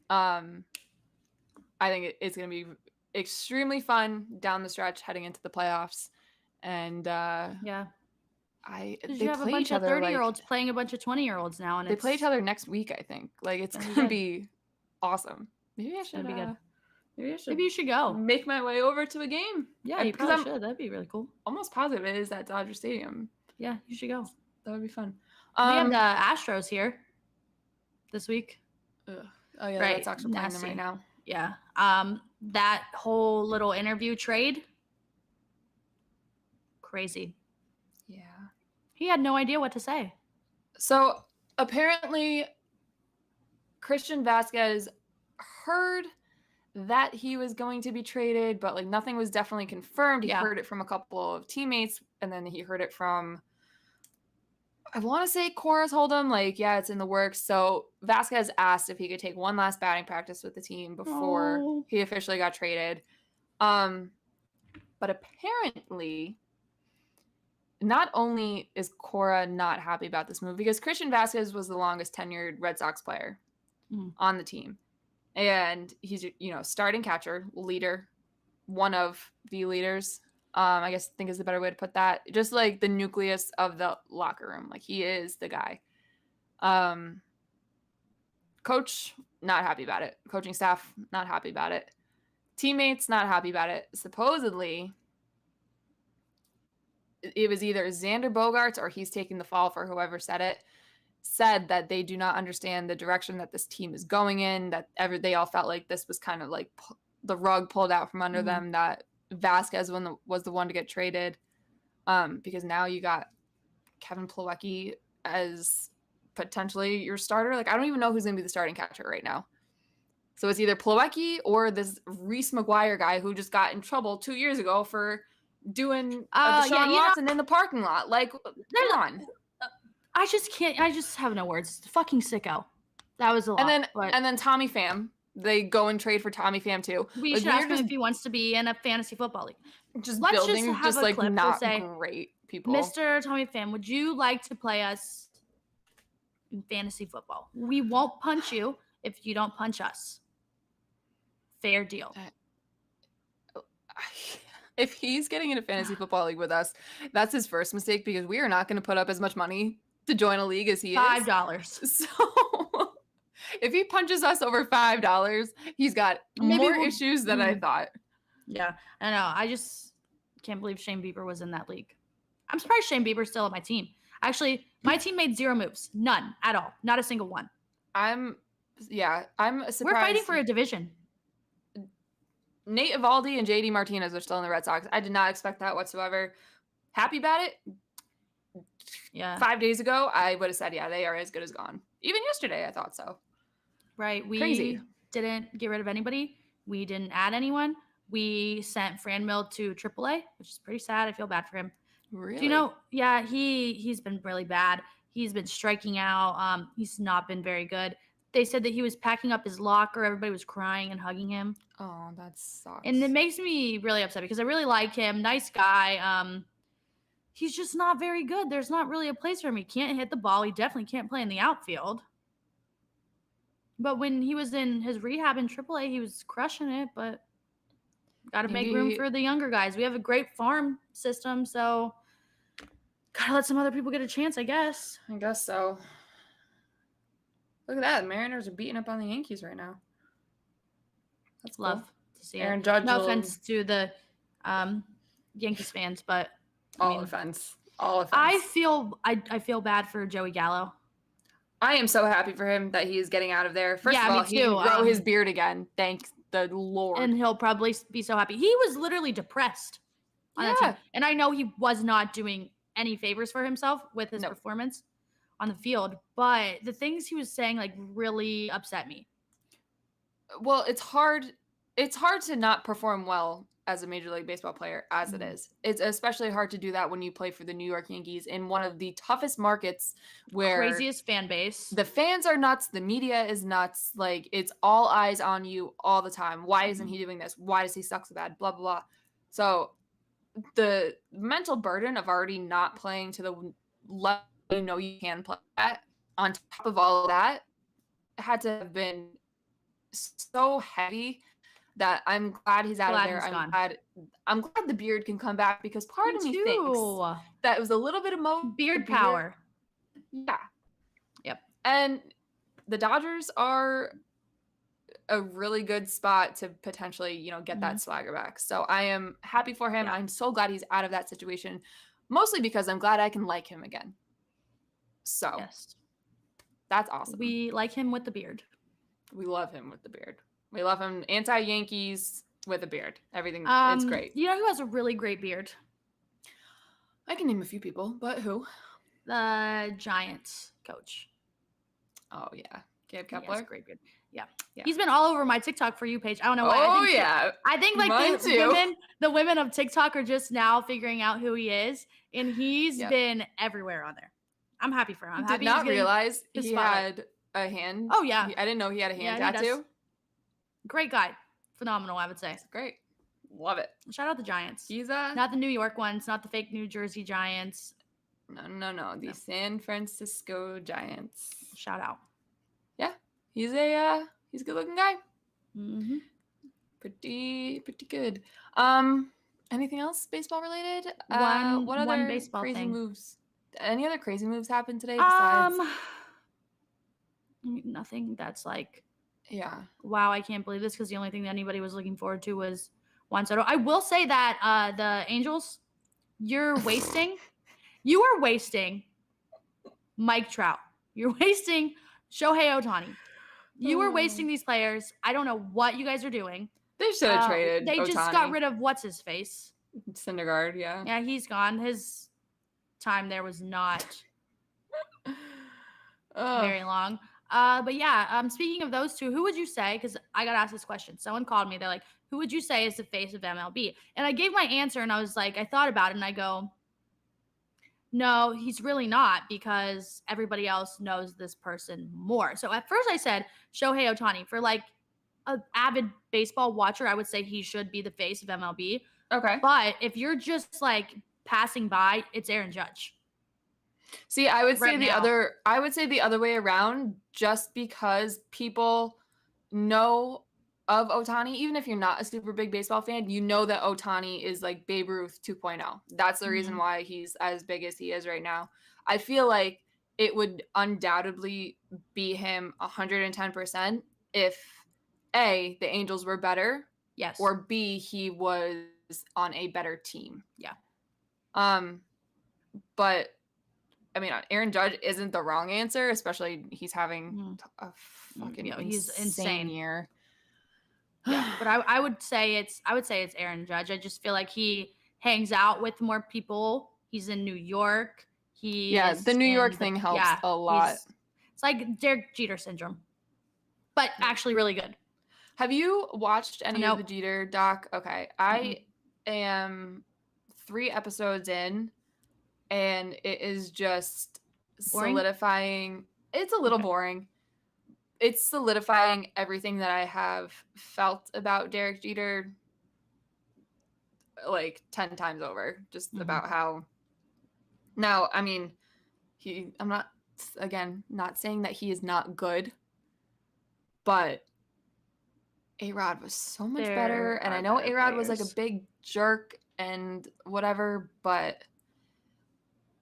Speaker 2: I think it's going to be extremely fun down the stretch heading into the playoffs. And
Speaker 1: they you have a bunch of 30-year-olds playing a bunch of 20-year-olds now, and
Speaker 2: they play each other next week. I think it's going to be awesome. Maybe I should be good. Maybe you should go. Make my way over to a game.
Speaker 1: Yeah, you probably should. That'd be really cool.
Speaker 2: Almost positive it is at Dodger Stadium.
Speaker 1: Yeah, you should go.
Speaker 2: That would be fun.
Speaker 1: We have the Astros here this week.
Speaker 2: Oh yeah, that's actually playing them right now.
Speaker 1: Yeah. That whole little interview trade. Crazy.
Speaker 2: Yeah.
Speaker 1: He had no idea what to say.
Speaker 2: So apparently Christian Vasquez heard that he was going to be traded, but nothing was definitely confirmed. He heard it from a couple of teammates, and then he heard it from I want to say Cora told him, like, yeah, it's in the works. So Vasquez asked if he could take one last batting practice with the team before he officially got traded. But apparently, not only is Cora not happy about this move, because Christian Vasquez was the longest tenured Red Sox player on the team. And he's, starting catcher, leader, one of the leaders. I guess think is the better way to put that. Just like the nucleus of the locker room. Like he is the guy. Coach, not happy about it. Coaching staff, not happy about it. Teammates, not happy about it. Supposedly, it was either Xander Bogaerts or he's taking the fall for whoever said that they do not understand the direction that this team is going in, that they all felt like this was kind of like the rug pulled out from under them, that Vasquez was the one to get traded, because now you got Kevin Plawecki as potentially your starter. Like, I don't even know who's going to be the starting catcher right now. So it's either Plawecki or this Reese McGuire guy who just got in trouble 2 years ago for doing Deshaun Watson in the parking lot. Like, come on.
Speaker 1: I just can't. I just have no words. Fucking sicko. That was a lot.
Speaker 2: And then Tommy Pham. They go and trade for Tommy Pham too.
Speaker 1: We should ask him if he wants to be in a fantasy football league.
Speaker 2: Let's building just like not great people.
Speaker 1: Mr. Tommy Pham, would you like to play us in fantasy football? We won't punch you if you don't punch us. Fair deal.
Speaker 2: If he's getting in a fantasy football league with us, that's his first mistake, because we are not going to put up as much money to join a league as he is.
Speaker 1: $5.
Speaker 2: So if he punches us over $5, he's got more issues than I thought.
Speaker 1: Yeah, I know. I just can't believe Shane Bieber was in that league. I'm surprised Shane Bieber's still on my team. Actually, my team made 0 moves. None at all. Not a single one.
Speaker 2: I'm surprised.
Speaker 1: We're fighting for a division.
Speaker 2: Nate Eovaldi and JD Martinez are still in the Red Sox. I did not expect that whatsoever. Happy about it?
Speaker 1: Yeah.
Speaker 2: 5 days ago, I would have said, yeah, they are as good as gone. Even yesterday, I thought so.
Speaker 1: Right. We didn't get rid of anybody. We didn't add anyone. We sent Franmil to AAA, which is pretty sad. I feel bad for him.
Speaker 2: Really?
Speaker 1: Do you know? Yeah, he's been really bad. He's been striking out. He's not been very good. They said that he was packing up his locker. Everybody was crying and hugging him.
Speaker 2: Oh, that sucks.
Speaker 1: And it makes me really upset because I really like him. Nice guy. He's just not very good. There's not really a place for him. He can't hit the ball. He definitely can't play in the outfield. But when he was in his rehab in AAA, he was crushing it. But got to make room for the younger guys. We have a great farm system, so got to let some other people get a chance, I guess.
Speaker 2: I guess so. Look at that. The Mariners are beating up on the Yankees right now. That's
Speaker 1: love to see
Speaker 2: Aaron
Speaker 1: it.
Speaker 2: Judge.
Speaker 1: No offense to the Yankees fans, but
Speaker 2: all offense.
Speaker 1: I feel bad for Joey Gallo.
Speaker 2: I am so happy for him that he is getting out of there. First of all, he can grow his beard again. Thank the Lord.
Speaker 1: And he'll probably be so happy. He was literally depressed on that team. And I know he was not doing any favors for himself with his performance on the field, but the things he was saying like really upset me.
Speaker 2: Well, it's hard to not perform well as a Major League Baseball player as it is. It's especially hard to do that when you play for the New York Yankees in one of the toughest markets where
Speaker 1: craziest fan base.
Speaker 2: The fans are nuts. The media is nuts. Like, it's all eyes on you all the time. Why isn't he doing this? Why does he suck so bad? Blah, blah, blah. So the mental burden of already not playing to the level you can play at, on top of all of that, had to have been so heavy that I'm glad he's out of there. I'm glad the beard can come back, because part of me thinks that it was a little bit of
Speaker 1: beard power.
Speaker 2: Yeah.
Speaker 1: Yep.
Speaker 2: And the Dodgers are a really good spot to potentially, get that swagger back. So I am happy for him. Yeah. I'm so glad he's out of that situation, mostly because I'm glad I can like him again. So that's awesome.
Speaker 1: We like him with the beard.
Speaker 2: We love him with the beard. We love him anti-Yankees with a beard. Everything, it's great.
Speaker 1: You know who has a really great beard?
Speaker 2: I can name a few people, but who?
Speaker 1: The Giants coach.
Speaker 2: Oh, yeah. Gabe Kepler.
Speaker 1: He has a great beard. Yeah. He's been all over my TikTok For You page. I don't know why. I think like the women of TikTok are just now figuring out who he is, and he's been everywhere on there. I'm happy for him. I'm
Speaker 2: Did
Speaker 1: happy
Speaker 2: not realize
Speaker 1: his
Speaker 2: he
Speaker 1: spotlight.
Speaker 2: had a hand.
Speaker 1: Oh, yeah.
Speaker 2: I didn't know he had a hand
Speaker 1: Yeah, he
Speaker 2: tattoo.
Speaker 1: does. Great guy. Phenomenal, I would say.
Speaker 2: That's great. Love it.
Speaker 1: Shout out the Giants.
Speaker 2: He's
Speaker 1: not the New York ones, not the fake New Jersey Giants.
Speaker 2: No. The San Francisco Giants.
Speaker 1: Shout out.
Speaker 2: Yeah, he's a good looking guy.
Speaker 1: Mm-hmm.
Speaker 2: Pretty good. Anything else baseball related?
Speaker 1: One
Speaker 2: what other
Speaker 1: baseball
Speaker 2: crazy
Speaker 1: thing.
Speaker 2: moves? Any other crazy moves happened today besides?
Speaker 1: Nothing that's like,
Speaker 2: yeah,
Speaker 1: wow, I can't believe this, because the only thing that anybody was looking forward to was Juan Soto. I will say that the Angels, you're wasting. You are wasting Mike Trout. You're wasting Shohei Ohtani. You are wasting these players. I don't know what you guys are doing.
Speaker 2: They should have traded
Speaker 1: They
Speaker 2: Ohtani.
Speaker 1: just got rid of what's his face.
Speaker 2: Syndergaard, yeah.
Speaker 1: Yeah, he's gone. His time there was not very long. But yeah, speaking of those two, who would you say, because I got asked this question. Someone called me. They're like, who would you say is the face of MLB? And I gave my answer, and I was like, I thought about it, and I go, no, he's really not, because everybody else knows this person more. So at first I said Shohei Ohtani. For like an avid baseball watcher, I would say he should be the face of MLB.
Speaker 2: Okay.
Speaker 1: But if you're just like passing by, it's Aaron Judge.
Speaker 2: See, I would say the other way around, just because people know of Ohtani. Even if you're not a super big baseball fan, you know that Ohtani is like Babe Ruth 2.0. That's the reason why he's as big as he is right now. I feel like it would undoubtedly be him 110% if A, the Angels were better,
Speaker 1: yes,
Speaker 2: or B, he was on a better team.
Speaker 1: Yeah.
Speaker 2: But I mean, Aaron Judge isn't the wrong answer, especially he's having a fucking
Speaker 1: he's insane
Speaker 2: year.
Speaker 1: Yeah, but I would say it's Aaron Judge. I just feel like he hangs out with more people. He's in New York.
Speaker 2: The New York thing helps a lot.
Speaker 1: It's like Derek Jeter syndrome, but actually really good.
Speaker 2: Have you watched any of the Jeter doc? Okay, I am 3 episodes in, and it is just solidifying. It's a little boring. It's solidifying everything that I have felt about Derek Jeter like 10 times over, just about how. Now, I mean, I'm not saying that he is not good, but A-Rod was so much better, and I know A-Rod was like a big jerk and whatever,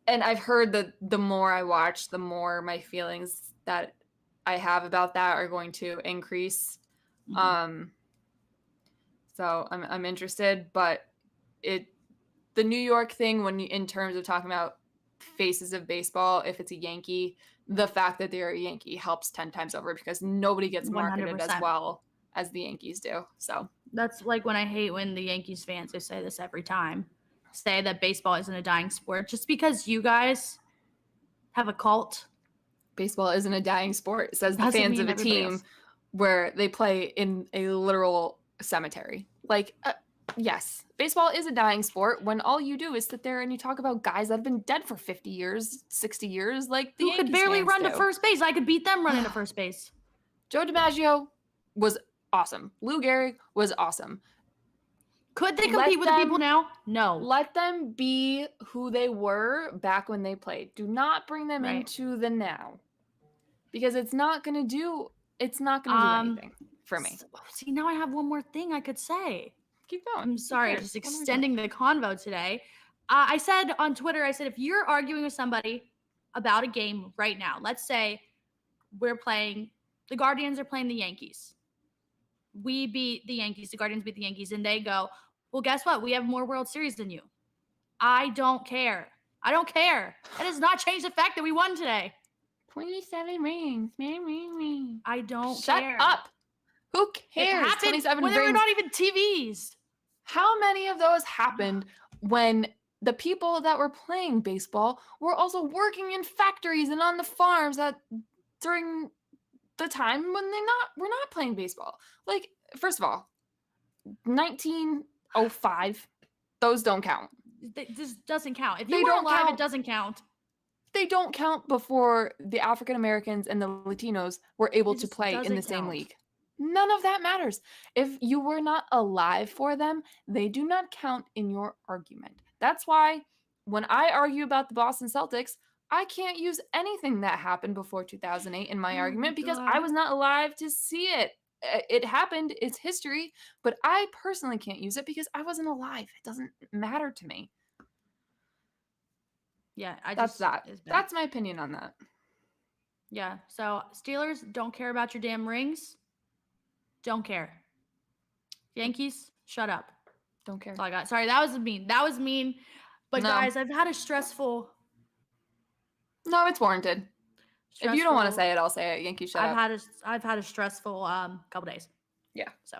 Speaker 2: and I've heard that the more I watch, the more my feelings that I have about that are going to increase. So I'm interested, but the New York thing, in terms of talking about faces of baseball, if it's a Yankee, the fact that they're a Yankee helps 10 times over, because nobody gets marketed
Speaker 1: 100%.
Speaker 2: as well as the Yankees do. So
Speaker 1: that's like when I hate when the Yankees fans, they say this every time, say that baseball isn't a dying sport, just because you guys have a cult.
Speaker 2: Baseball isn't a dying sport. It says the fans of a team where they play in a literal cemetery. Like, yes, baseball is a dying sport when all you do is sit there and you talk about guys that have been dead for 50 years, 60 years, like the Yankees
Speaker 1: could barely
Speaker 2: fans
Speaker 1: run
Speaker 2: do.
Speaker 1: to first base. I could beat them running to first base.
Speaker 2: Joe DiMaggio was awesome. Lou Gehrig was awesome.
Speaker 1: Could they compete with the people now? No.
Speaker 2: Let them be who they were back when they played. Do not bring them into the now, because it's not going to do anything for me.
Speaker 1: See, now I have one more thing I could say.
Speaker 2: Keep going.
Speaker 1: I'm sorry, just extending the convo today. I said on Twitter, if you're arguing with somebody about a game right now, let's say the Guardians are playing the Yankees. We beat the Yankees, the Guardians beat the Yankees, and they go, well, guess what? We have more World Series than you. I don't care. It does not change the fact that we won today.
Speaker 2: 27 rings.
Speaker 1: I don't
Speaker 2: Shut
Speaker 1: care.
Speaker 2: up. Who cares?
Speaker 1: 27 rings. They were not even TVs.
Speaker 2: How many of those happened when the people that were playing baseball were also working in factories and on the farms during the time when we're not playing baseball? Like, first of all, 1905, those don't count.
Speaker 1: This doesn't count. If you were alive, it doesn't count.
Speaker 2: they don't count before the African Americans and the Latinos were able to play in the same league. None of that matters. If you were not alive for them, they do not count in your argument. That's why when I argue about the Boston Celtics, I can't use anything that happened before 2008 in my argument because I was not alive to see it. It happened, it's history, but I personally can't use it because I wasn't alive. It doesn't matter to me.
Speaker 1: Yeah,
Speaker 2: that's that. That's my opinion on that.
Speaker 1: Yeah, so Steelers, don't care about your damn rings. Don't care. Yankees, shut up.
Speaker 2: Don't care.
Speaker 1: That's all I got. Sorry, that was mean. But guys, I've had a stressful.
Speaker 2: No, it's warranted. If you don't want to say it, I'll say it. Yankees, shut up.
Speaker 1: I've had a stressful couple days.
Speaker 2: Yeah. So,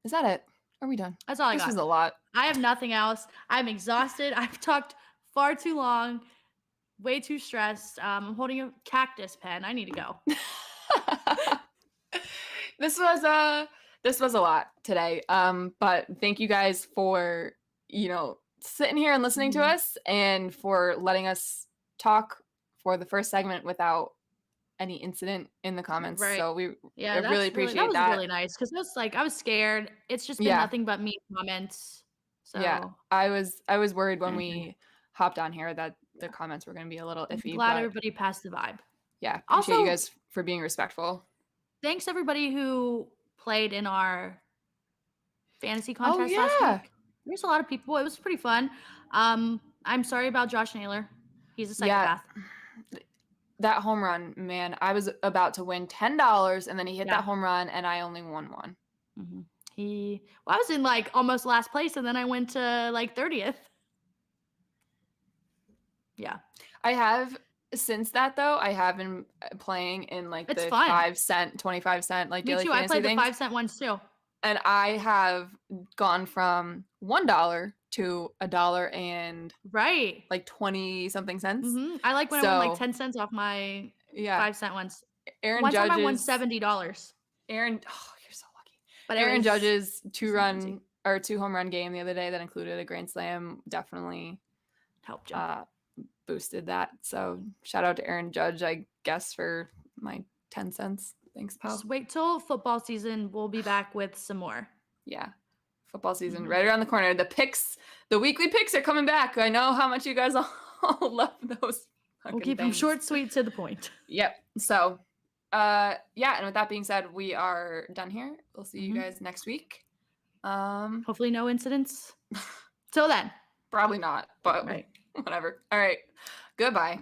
Speaker 2: is that it? Are we done?
Speaker 1: That's all I got.
Speaker 2: This was a lot.
Speaker 1: I have nothing else. I'm exhausted. I've talked far too long. Way too stressed. I'm holding a cactus pen. I need to go.
Speaker 2: This was a lot today. But thank you guys for, sitting here and listening to us and for letting us talk for the first segment without any incident in the comments. Right. So I really appreciate that.
Speaker 1: That was really nice because I was scared. It's just been nothing but mean comments. So
Speaker 2: yeah, I was worried when we hopped on here that the comments were going to be a little iffy.
Speaker 1: I'm glad everybody passed the vibe.
Speaker 2: Yeah, appreciate you guys for being respectful.
Speaker 1: Thanks everybody who played in our fantasy contest last week. There's a lot of people. It was pretty fun. I'm sorry about Josh Naylor. He's a psychopath.
Speaker 2: Yeah. That home run, man, I was about to win $10 and then he hit that home run and I only won one.
Speaker 1: Mm-hmm. I was in almost last place and then I went to 30th. Yeah.
Speaker 2: I have since that though, I have been playing in the
Speaker 1: fun.
Speaker 2: 5 cent, 25 cent daily fantasy
Speaker 1: I played
Speaker 2: things.
Speaker 1: The 5 cent ones too.
Speaker 2: And I have gone from $1 to $1 and 20 something cents.
Speaker 1: Mm-hmm. I like when I won 10 cents off my 5 cent ones. One time I won $70.
Speaker 2: Aaron, oh, you're so lucky.
Speaker 1: But
Speaker 2: Aaron Judge's 2 home run game the other day that included a grand slam definitely
Speaker 1: helped you.
Speaker 2: Boosted that. So shout out to Aaron Judge, I guess, for my 10 cents. Thanks, pal.
Speaker 1: Just wait till football season. We'll be back with some more.
Speaker 2: Yeah. Football season right around the corner. The weekly picks are coming back. I know how much you guys all love those.
Speaker 1: We'll keep them short, sweet, to the point.
Speaker 2: Yep. So, and with that being said, we are done here. We'll see you guys next week.
Speaker 1: Hopefully no incidents. Till then.
Speaker 2: Probably not, but whatever. All right. Goodbye.